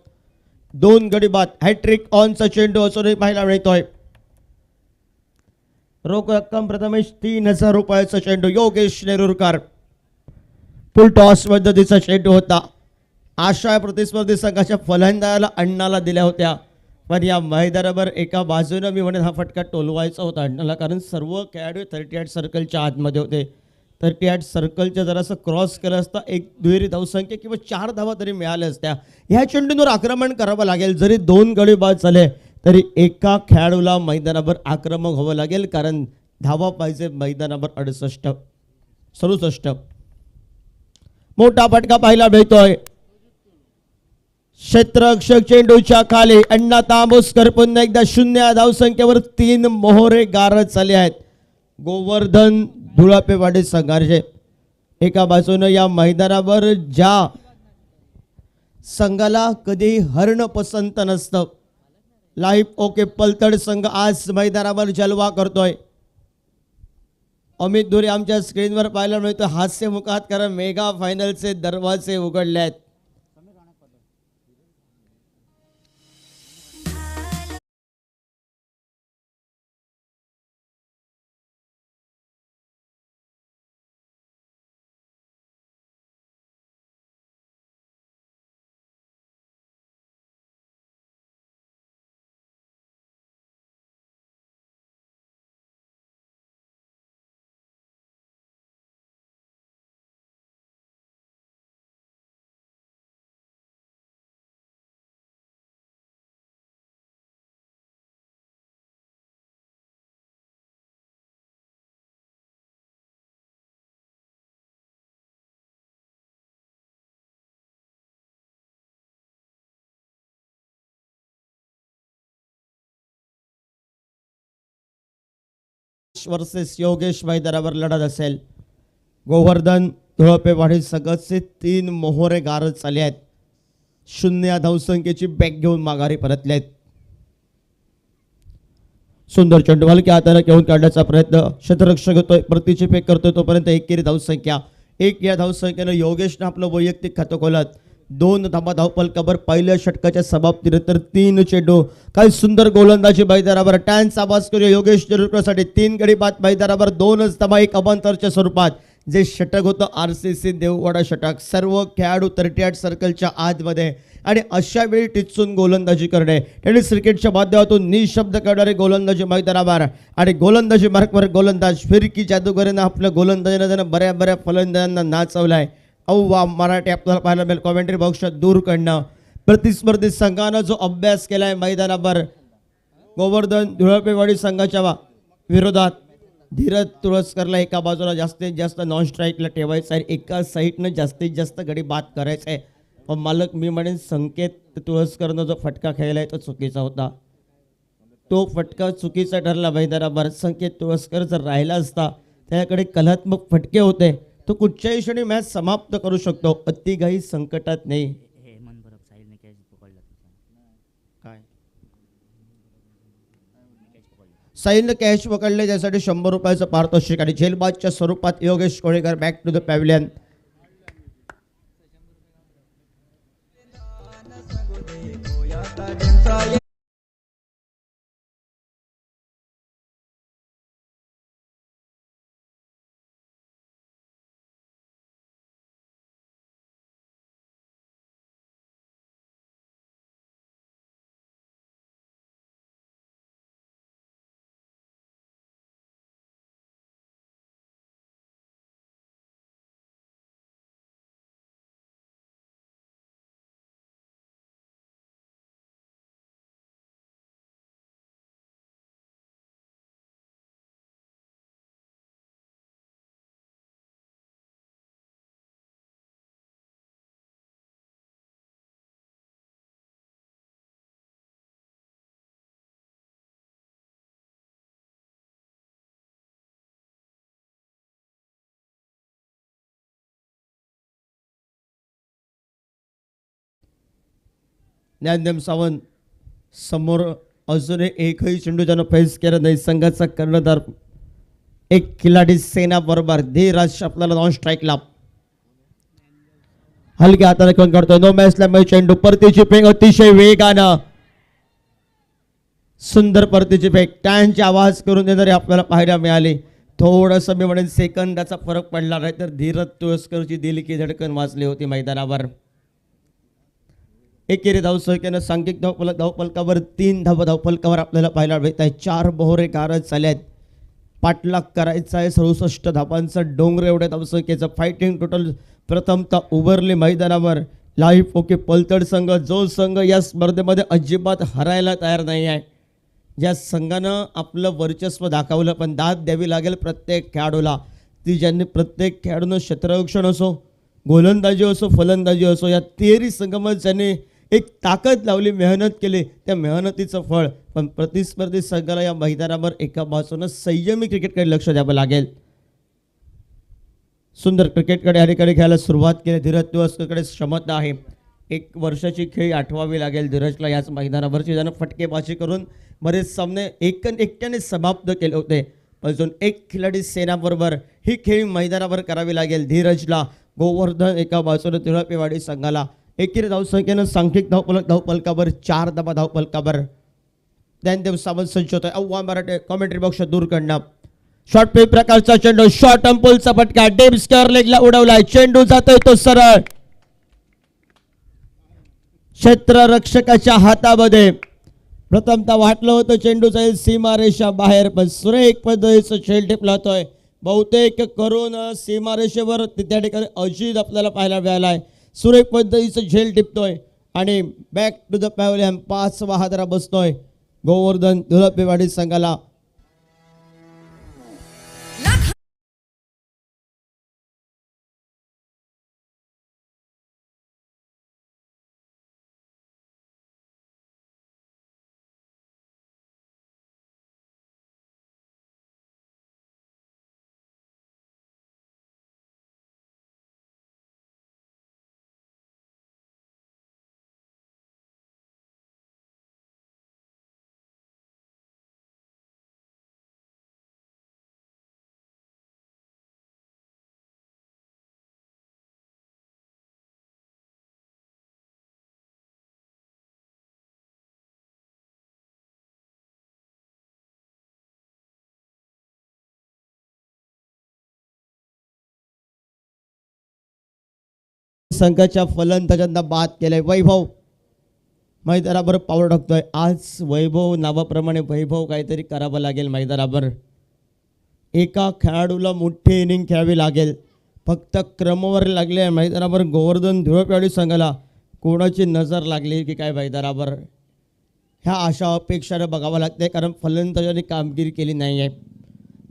2 गडी बाद. हॅट्रिक ऑनचा चेंडू अजूनही पाहायला मिळतोय. रोख रक्कम प्रथमेश 3000 रुपयाचा चेंडू. योगेश नेरुरकर. फुल टॉस पद्धतीचा चेंडू होता. आशा प्रतिस्पर्धी संघाच्या फलंदाजाला अण्णाला दिल्या होत्या पण या मैदानावर एका बाजूनं मी म्हणेन हा फटका टोलवायचा होता अण्णाला कारण सर्व खेळाडू 38 सर्कलच्या आतमध्ये होते. 38 सर्कलच्या जरासं क्रॉस केलं असता एक दुहेरी धावसंख्या किंवा 4 धावा तरी मिळाल्या असत्या. ह्या चेंडूंवर आक्रमण करावं लागेल. जरी 2 गडी बाद झाले तरी एका खेळाडूला मैदानावर आक्रमक व्हावं लागेल कारण धावा पाहिजे मैदानावर 67. मोठा फटका पाहायला मिळतोय. क्षेत्ररक्षक चेंडूच्या खाली. अण्णा तांबोस्कर पुन्हा एकदा 0 धावसंख्येवर 3 मोहरे गारद झाले आहेत. गोवर्धन धुळापेवाडी संघाचे एका बाजूनं या मैदानावर ज्या संघाला कधी हरणं पसंत नसतं, लाईव्ह ओके पलतड संघ आज मैदानावर जलवा करतोय. अमित धुरे आमच्या स्क्रीनवर पाहायला मिळतो हास्यमुखात, कारण मेगा फायनलचे दरवाजे उघडले आहेत. वर्सेस योगेश मैदानावर लढत असेल. गोवर्धन धुळपेवाडी संघाचे 3 मोहरे गारद चाले आहेत. 0 या धावसंख्येची बॅग घेऊन माघारी परतले आहेत. सुंदर चेंडू हलक्या हाताने घेऊन काढण्याचा प्रयत्न क्षेत्ररक्षक होतोय, प्रतीची फेक करतोय, तोपर्यंत एकेरी धावसंख्या 1 या धावसंख्येनं योगेशनं आपलं वैयक्तिक खातं खोलत 2 धाबा धावपलकावर पहिल्या षटकाच्या समाप्तीनंतर 3 चेंडू. काही सुंदर गोलंदाजी मैदानावर. टॅन्स आवाज करूया योगेश नेरुरकरसाठी. 3 गडी बाद मैदानावर 2च धाबा 1 अबांतरच्या स्वरूपात. जे षटक होतं RCC देववाडा षटक. सर्व खेळाडू 38 सर्कलच्या आतमध्ये आणि अशा वेळी टिचून गोलंदाजी करणे. टेनिस क्रिकेटच्या माध्यमातून निशब्द करणारे गोलंदाजी मैदानावर आणि गोलंदाजी मार्कवर गोलंदाज. फिरकी जादूगरीनं आपल्या गोलंदाजीनं त्यानं बऱ्या फलंदाजांना नाचवलाय. वा मराठी आपल्याला पाहायला मिळेल कॉमेंट्री बॉक्सच्या दूर कडनं. प्रतिस्पर्धी संघानं जो अभ्यास केलाय मैदानावर गोवर्धन धुळपेवाडी संघाच्या विरोधात, धीरज तुळसकरला एका बाजूला जास्तीत जास्त नॉन स्ट्राईकला ठेवायचं आहे, एका साईडनं जास्तीत जास्त गडी बाद करायचं आहे. पण मालक मी म्हणेन संकेत तुळसकरनं जो फटका खेळला आहे तो चुकीचा होता. तो फटका चुकीचा ठरला मैदानावर. संकेत तुळसकर जर राहिला असता त्याकडे कलात्मक फटके होते, तो कुठच्याही क्षणी मॅच समाप्त करू शकतो. अतिघाई संकटात नाही. काय साईलनं कॅच पकडले, त्यासाठी 100 रुपयाचं पारितोषिक आणि झेलबादच्या स्वरूपात Yogesh Kolekar back to the pavilion. Gyandev Sawant समोर अजूनही एकही चेंडू त्यानं फेस केला नाही. संघाचा कर्णधार एक खिलाडी सेना बरोबर धीरज आपल्याला नॉन स्ट्राईकला हलक्या हाताने खेळून काढतोय. नो मॅचला मॅच चेंडू. परतीची फेक अतिशय वेगानं. सुंदर परतीची फेक. टॅनची आवाज करून देणारी आपल्याला पाहायला मिळाली. थोडंसं मी म्हणेन सेकंदाचा फरक पडला नाही तर धीरज तुळसकरची दिल की धडकन वाजली होती मैदानावर. एकेरी धावसंख्येनं सांघिक धावपलकावर 3 धावपलकावर आपल्याला पाहायला मिळत आहे. 4 मोहरे गारद झाले आहेत. पाठलाग करायचा आहे 67 धावांचा डोंगर एवढ्या धावसंख्येचं फायटिंग टोटल प्रथमतः उभारले मैदानावर. लाईव्ह ओके पलतड संघ, जो संघ या स्पर्धेमध्ये अजिबात हरायला तयार नाही आहे, ज्या संघानं आपलं वर्चस्व दाखवलं, पण दाद द्यावी लागेल प्रत्येक खेळाडूला. ती ज्यांनी प्रत्येक खेळाडूनं क्षेत्ररक्षण असो, गोलंदाजी असो, फलंदाजी असो, या तिहेरी संघामध्ये ज्यांनी एक ताकद लावली, मेहनत केली, त्या मेहनतीचं फळ. पण प्रतिस्पर्धी संघाला या मैदानावर एका बाजूनं संयमी क्रिकेटकडे लक्ष द्यावं लागेल. सुंदर क्रिकेटकडे या ठिकाणी खेळायला सुरुवात केली. धीरज तुळसकरकडे क्षमता आहे. 1 वर्षाची खेळी आठवावी लागेल धीरजला याच मैदानावरची. त्यानं फटकेबाजी करून बरेच सामने एकट्याने समाप्त केले होते. अजून एक खिलाडी सेनाबरोबर ही खेळी मैदानावर करावी लागेल धीरजला. गोवर्धन एका बाजूने तिळापेवाडी संघाला एकेरी धावसंख्येनं सांख्यिक धावपलकावर 4 धावा धावपलकावर. ज्ञानदेव सावंत संच होतोय. अव्वा मराठे कॉमेंट्री बॉक्स दूर कडनं शॉर्ट पे प्रकारचा चेंडू, शॉर्ट अंपुलचा फटका, डेप स्क्वेअर लेगला उडवलाय. चेंडू जातोय तो सरळ क्षेत्ररक्षकाच्या हातामध्ये. प्रथमतः वाटलं होतं चेंडू जाईल सीमारेषा बाहेर, पण सुरेख पद्धतीचं झेल टिपला होतोय. बहुतेक करून सीमारेषेवर त्या ठिकाणी अजित आपल्याला पाहायला मिळालाय. सुरेख पद्धतीचं झेल टिपतोय आणि बॅक टू द पॅव्हलियन 5वा हादरा बसतोय गोवर्धन धुळपेवाडी संघाला. संघाच्या फलंदाजांना बाद केलंय. वैभव मैदानावर पाऊल टाकतोय. आज वैभव नावाप्रमाणे वैभव काहीतरी करावं लागेल मैदानावर. एका खेळाडूला मोठी इनिंग खेळावी लागेल. फक्त क्रमवारी लागले मैदानावर गोवर्धन धुळपेवाडी संघाला. कोणाची नजर लागली की काय मैदानावर ह्या आशा अपेक्षाने बघावं लागते, कारण फलंदाजांनी कामगिरी केली नाही आहे.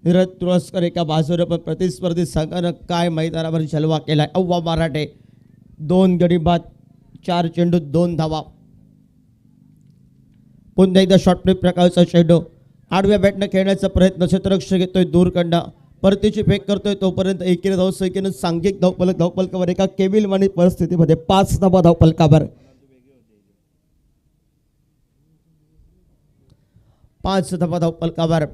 धीरज तुळसकर एका बाजूने, पण प्रतिस्पर्धी संघानं काय मैदानावर जलवा केलाय. अव्वा मराठे 2 गडी बाद, 4 चेंडू 2 धावा. पुन्हा एकदा शॉर्ट प्ले प्रकारचा चेंडू आडव्या बॅटनं खेळण्याचा प्रयत्न क्षेत्ररक्षक घेतोय दूरकडनं. परतीची फेक करतोय तोपर्यंत एकेरी धावसंख्येनं सांघिक धावपलकावर एका केविलवाणी परिस्थितीमध्ये 5 धावा धावपलकावर. 5 धावा धावपलकावर.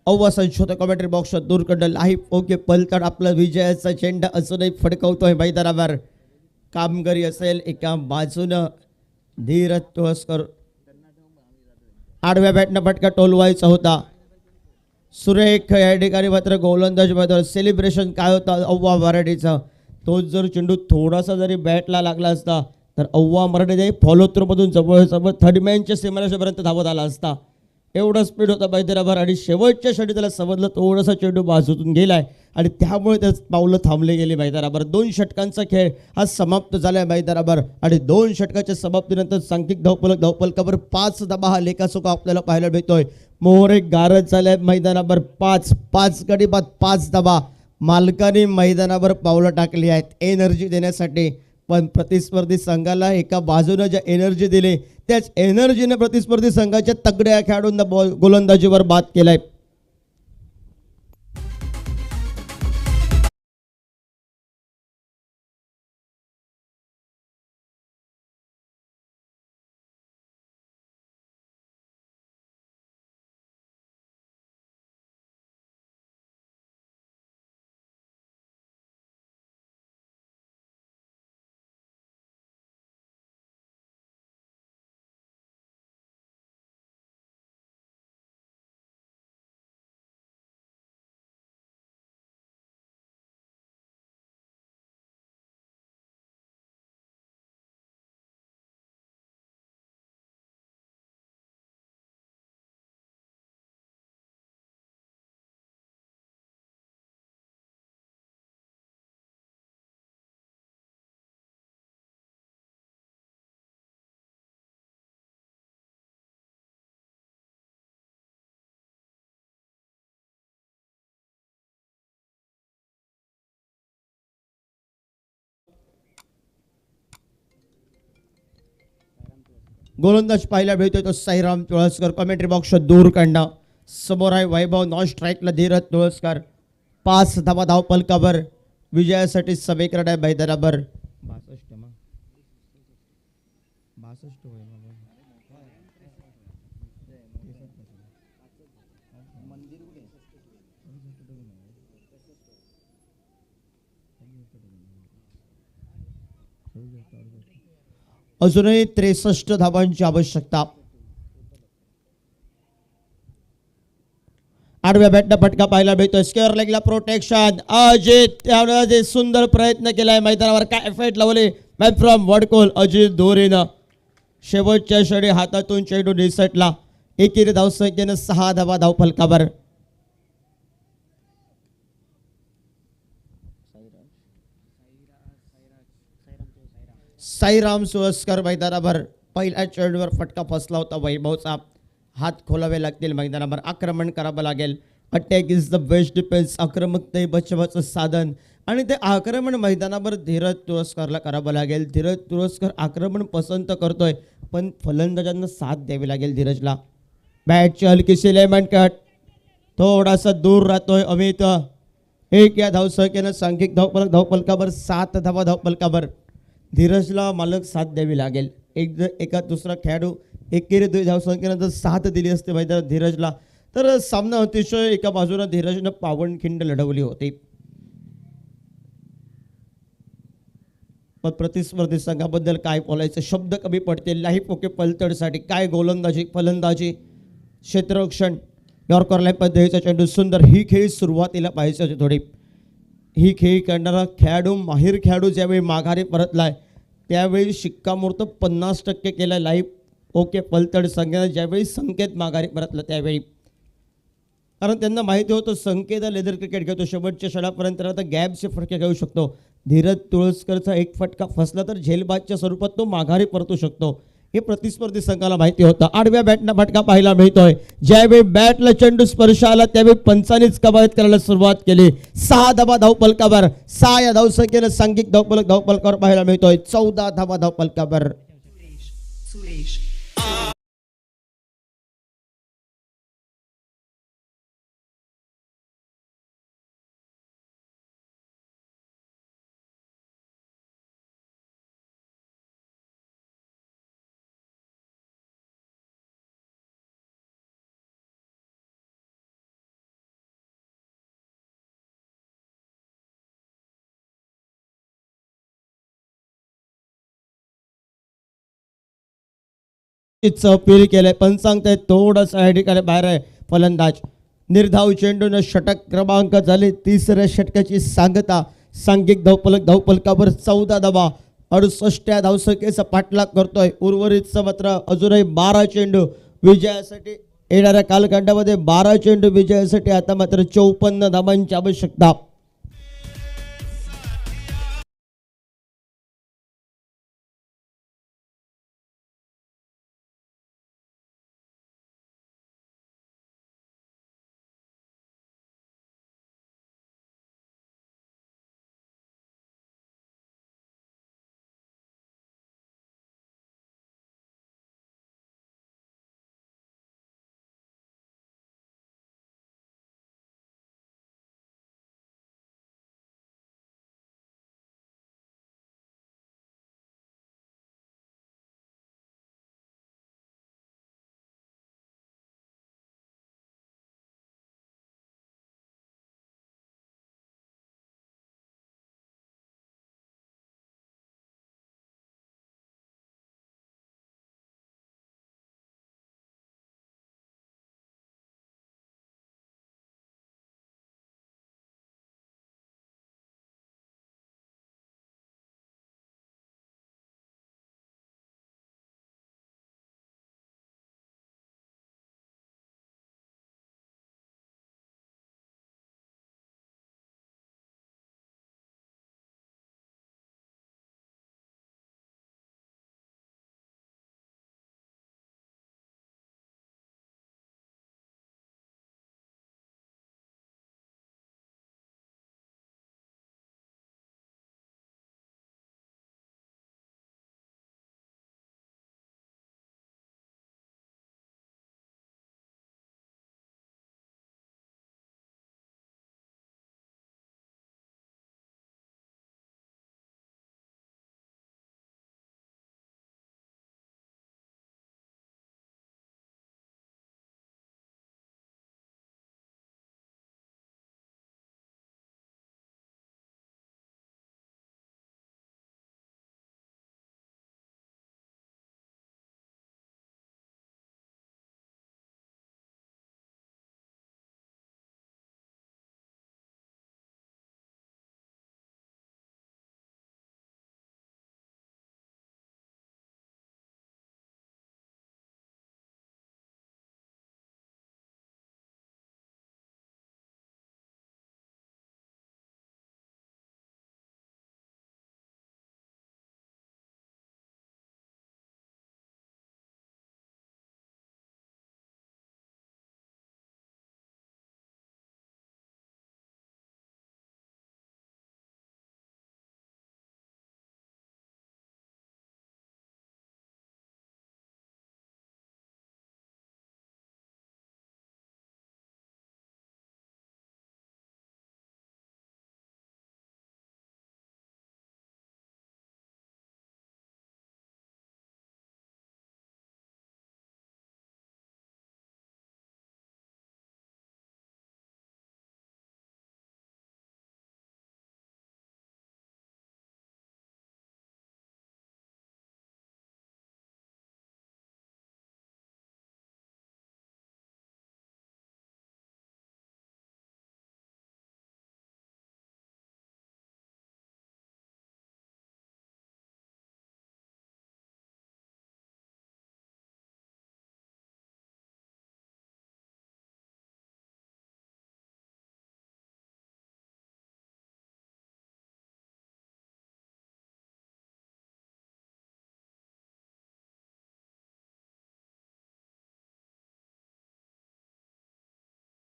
अव्वा संशोधक कॉमेंट्री बॉक्स दूरकडं लाईव्ह ओके पलतड आपला विजयाचा झेंडा अजूनही फडकवतोय मैदानावर. कामगिरी असेल एका बाजूनं धीरज तुळसकर. आडव्या बॅटनं फटका टोलवायचा होता. सुरेख या ठिकाणी मात्र गोलंदाज मध्ये सेलिब्रेशन काय होतं अव्वा मराठीचं. तोच जर चेंडू थोडासा जरी बॅटला लागला असता तर अव्वा मराठी फॉलो थ्रू मधून जवळ थर्डमॅनच्या सीमारेषेपर्यंत धावत आला असता. एवढं स्पीड होता मैदानावर आणि शेवटच्या षटी त्याला समजलं थोडासा चेंडू बाजूतून गेलाय आणि त्यामुळे त्या पावलं थांबले गेले मैदानावर. 2 षटकांचा खेळ हा समाप्त झालाय मैदानावर आणि 2 षटकाच्या समाप्तीनंतर सांख्यिक धावपलकावर 5 धावा हा लेखासोखा आपल्याला पाहायला मिळतोय. मोहरे गारद झाल्या मैदानावर. 5 गडी बाद 5 धावा मालकाने मैदानावर पावलं टाकली आहेत एनर्जी देण्यासाठी. पण प्रतिस्पर्धी संघाला एका बाजूने ज्या एनर्जी दिली त्याच एनर्जीने प्रतिस्पर्धी संघाच्या तगड्या खेळाडूंना गोलंदाजीवर बाद केलाय. गोलंदाज पाहायला मिळतोय तो साईराम तुळसकर. कॉमेंट्री बॉक्स दूर काढणं समोर आहे वैभव, नॉन स्ट्राईकला धीरज तुळसकर. 5 धावा धाव पलकावर. विजयासाठी समीकरण आहे मैदानावर. 62 अजूनही 63 धावांची आवश्यकता. आडव्या बॅटनं फटका पाहायला मिळतोय. Square लेगला protection. अजित त्याने सुंदर प्रयत्न केलाय मैदानावर. काय एफर्ट लावले मॅच फ्रॉम वडकोल अजित दोरेनं. शेवटच्या क्षणी हातातून चेंडू निसटला. एकेरी धावसंख्येनं 6 धावा धाव फलकावर. साईराम सुळसकर मैदानावर. पहिल्या चेंडूवर फटका फसला होता वैभवचा. हात खोलावे लागतील मैदानावर. आक्रमण करावं लागेल. Attack is the best defence. आक्रमकता हे बचावाचं साधन आणि ते आक्रमण मैदानावर धीरज तुळसकरला करावं लागेल. धीरज तुळसकर आक्रमण पसंत करतोय पण फलंदाजांना साथ द्यावी लागेल धीरजला. बॅटची हलकीशी लेमन कट. थोडासा दूर राहतोय अमित. एक या धावसंख्येनं सांघिक धावपलकावर 7 धावा धावपलकावर. धीरजला मालक साथ द्यावी लागेल. एका दुसरा खेळाडू एकेरी 2 धावसंख्येनंतर साथ दिली असते मैदानात धीरजला तर सामना अतिशय एका बाजूला धीरजनं पावनखिंड लढवली होती. पण प्रतिस्पर्धी संघाबद्दल काय बोलायचं, शब्द कमी पडतील. लाईफ ओके पलतडसाठी काय गोलंदाजी फलंदाजी क्षेत्ररक्षण. यॉर्कर लाईन पद्धतीचा चेंडू सुंदर. ही खेळी सुरुवातीला पाहिजे होती थोडी. ही खेळी करणारा खेळाडू माहीर खेळाडू ज्यावेळी माघारी परतलाय त्यावेळी शिक्कामोर्तब 50% केला लाईव्ह ओके पलतड संघाने ज्यावेळी संकेत माघारी परतला त्यावेळी. कारण त्यांना माहिती होतं संकेत लेदर क्रिकेट घेतो शेवटच्या षडापर्यंत आता गॅपचे फटके घेऊ शकतो. धीरज तुळसकरचा एक फटका फसला तर झेलबादच्या स्वरूपात तो माघारी परतू शकतो हे प्रतिस्पर्धी संघाला माहिती होतं. आडव्या बॅटनं फटका पाहायला मिळतोय. ज्यावेळी बॅटला चेंडू स्पर्श आला त्यावेळी पंचांनीच कवायत करायला सुरुवात केली. 6 धावा धावपलकावर. 6 या धावसंख्येनं सांघिक धावपलकावर पाहायला मिळतोय. 14 धावा धावपलकावर. सुरेश अपील केलंय पण सांगताय थोडंसं या ठिकाणी बाहेर आहे फलंदाज. निर्धाव चेंडून षटक क्रमांक झाले. तिसऱ्या षटकाची सांगता. सांघिक धावपलकावर 14 धावा 68 धावसंख्येचा पाठलाग करतोय. उर्वरित मात्र अजूनही 12 चेंडू विजयासाठी येणाऱ्या कालखंडामध्ये 12 चेंडू विजयासाठी आता मात्र 54 धावांची आवश्यकता.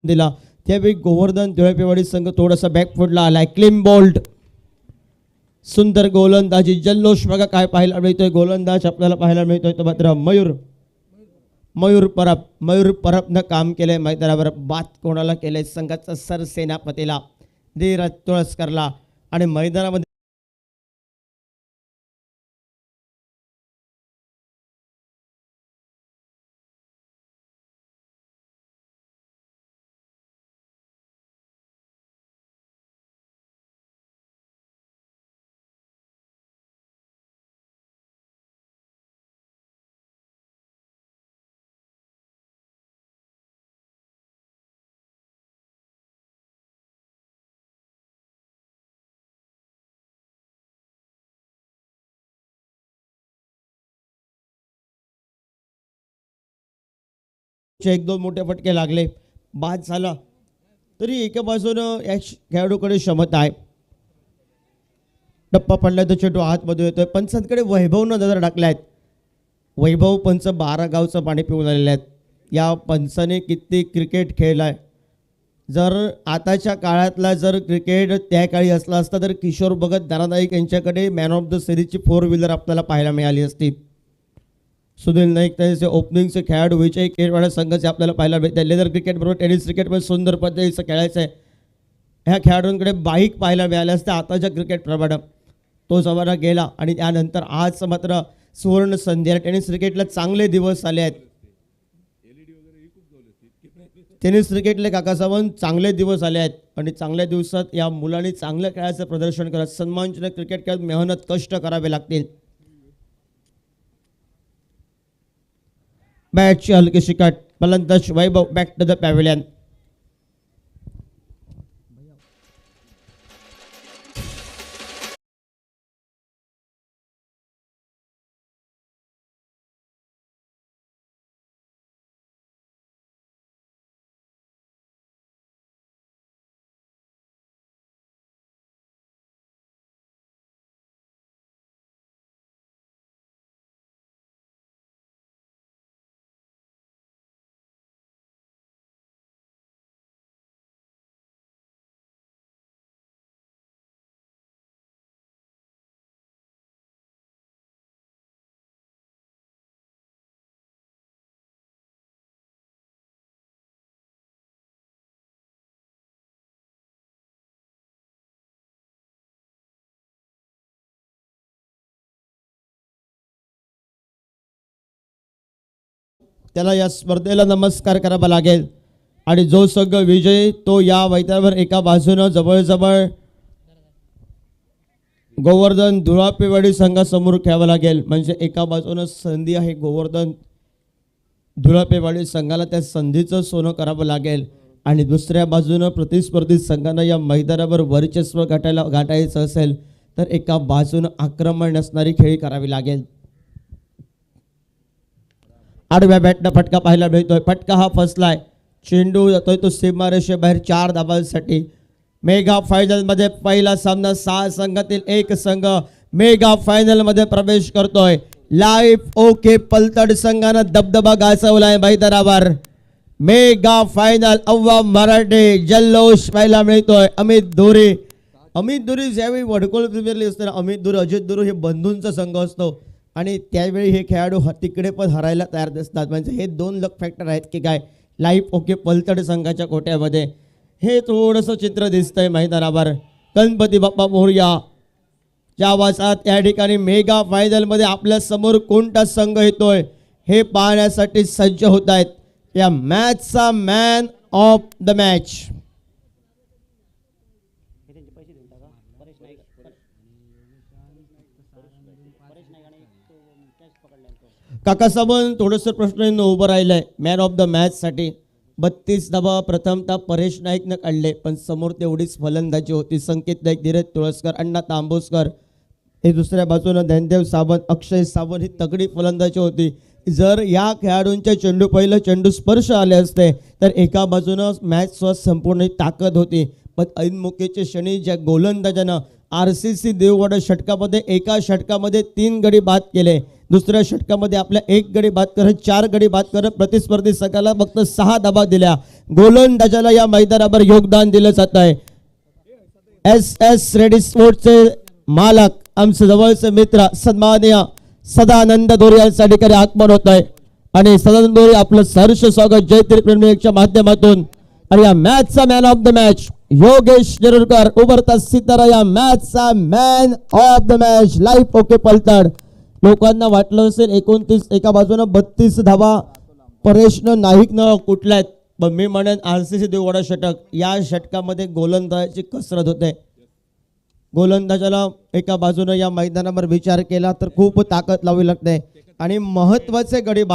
दिला. त्यावेळी गोवर्धन धुळपेवाडी संघ थोडासा बॅकफुटला आलाय. क्लीन बोल्ड, सुंदर गोलंदाजी, जल्लोष बघा काय पाहायला मिळतोय. गोलंदाज आपल्याला पाहायला मिळतोय तो मात्र मयूर परबनं काम केलंय मैदानावर. बात कोणाला केलंय? संघाचा सरसेनापतीला धीरज तुळसकरला. आणि मैदानामध्ये एक दोन मोठे फटके लागले, बाद झाला. तरी एका बाजूनं या खेळाडूकडे क्षमता आहे. टप्पा पडलाय तो चेंडू आतमध्ये येतोय. पंचांकडे वैभवनं नजर टाकल्यात. वैभव पंच 12 गावचं पाणी पिऊन आलेले आहेत. या पंचाने किती क्रिकेट खेळलाय. जर आताच्या काळातला जर क्रिकेट त्या काळी असला असता तर किशोर भगत, दानानाईक यांच्याकडे मॅन ऑफ द सिरीजची 4 व्हीलर आपल्याला पाहायला मिळाली असती. सुनील नाईक त्यांचे ओपनिंगचे खेळाडू विजय केरवाडा संघाचे आपल्याला पाहायला मिळते. लेदर क्रिकेट बरोबर टेनिस क्रिकेटमध्ये सुंदर पद्धतीचं खेळायचं आहे. ह्या खेळाडूंकडे बाईक पाहायला मिळाल्या असत्या आताच्या क्रिकेटप्रमाणे. तो जमाना गेला आणि त्यानंतर आज मात्र सुवर्ण संधी. टेनिस क्रिकेटला चांगले दिवस आले आहेत. टेनिस क्रिकेटले काकासाहेब चांगले दिवस आले आहेत आणि चांगल्या दिवसात या मुलांनी चांगल्या खेळाचं प्रदर्शन करत सन्मानजनक क्रिकेट खेळत मेहनत कष्ट करावे लागतील. बॅटची हलकीशी कट, फलंदाज वैभव बॅक टू द पॅव्हिलियन. त्याला या स्पर्धेला नमस्कार करावा लागेल आणि जो संघ विजयी तो या मैदानावर एका बाजूनं जवळजवळ गोवर्धन धुळापेवाडी संघासमोर खेळावं लागेल. म्हणजे एका बाजूनं संधी आहे गोवर्धन धुळापेवाडी संघाला, त्या संधीचं सोनं करावं लागेल आणि दुसऱ्या बाजूनं प्रतिस्पर्धी संघानं या मैदानावर वर्चस्व गाठायचं असेल तर एका बाजूनं आक्रमण नसणारी खेळी करावी लागेल. आडव्या बॅटनं फटका पाहायला मिळतोय. फटका हा फसलाय. चेंडू जातोय तो सीमारेषेबाहेर 4 धावांसाठी. मेगा फायनलमध्ये पहिला सामना 6 संघातील एक संघ मेगा फायनलमध्ये प्रवेश करतोय. लाईफ ओके पलतड संघानं दबदबा गाजवलाय मैदानावर. मेगा फायनल अव्वा मराठे जल्लोष पाहायला मिळतोय. अमित धुरी ज्यावेळी वडकोळ प्रीमियर लीग असताना अमित धुरी अजित धुरी हे बंधूंचा संघ असतो आणि त्यावेळी हे खेळाडू तिकडे पण हरायला तयार दिसतात. म्हणजे हे 2 लक फॅक्टर आहेत की काय लाईफ ओके पलतड संघाच्या कोट्यामध्ये. हे थोडंसं चित्र दिसतंय मैदानावर. गणपती बाप्पा मोरया च्या आवाजात या ठिकाणी मेगा फायनलमध्ये आपल्या समोर कोणता संघ येतोय हे पाहण्यासाठी सज्ज होत आहेत. या मॅचचा man of the match Kakasaheb थोडंसं प्रश्न उभं राहिलंय मॅन ऑफ द मॅच साठी. 32 धावा प्रथमतः परेश नाईकनं काढले पण समोर तेवढीच फलंदाजी होती. संकेत नाईक, धीरज तुळसकर, अण्णा तांबोसकर हे दुसऱ्या बाजूनं ज्ञानदेव सावंत, अक्षय सावंत ही तगडी फलंदाजी होती. जर या खेळाडूंच्या चेंडू पहिलं चेंडू स्पर्श आले असते तर एका बाजूनं मॅच संपूर्ण ताकद होती. पण ऐनमुखेच्या क्षणी ज्या गोलंदाजानं RCC देववाडा षटकामध्ये एका षटकामध्ये 3 गडी बाद केले. दुसऱ्या षटकामध्ये आपल्या 1 गडी बाद करत 4 गडी बाद करत प्रतिस्पर्धी संघाला फक्त 6 धाबा दिल्या. गोलंदाजाला या मैदानावर योगदान दिलं जात आहे. एस रेडी स्पोर्ट्सचे मालक आमचे जवळचे मित्र सन्माननीय सदानंद दोरे यांच्या ठिकाणी आगमन होत आहे आणि सदानंद दोरे आपलं सहर्ष स्वागत जयतीर प्रेमीच्या माध्यमातून. आणि या मॅचचा man of the match Yogesh Nerurkar उभरता सितारा या मॅचचा man of the match. Life okay पलतड. लोकांना वाटलं असेल 29 एका बाजूनं 32 धावा परेशनं नाईकनं कुठल्या आहेत, पण मी म्हणेन RCC देवगडा षटक या षटकामध्ये गोलंदाजाची कसरत होते. गोलंदाजाला एका बाजूनं या मैदानावर विचार केला तर खूप ताकद लावावी लागते आणि महत्वाचे गडी बाद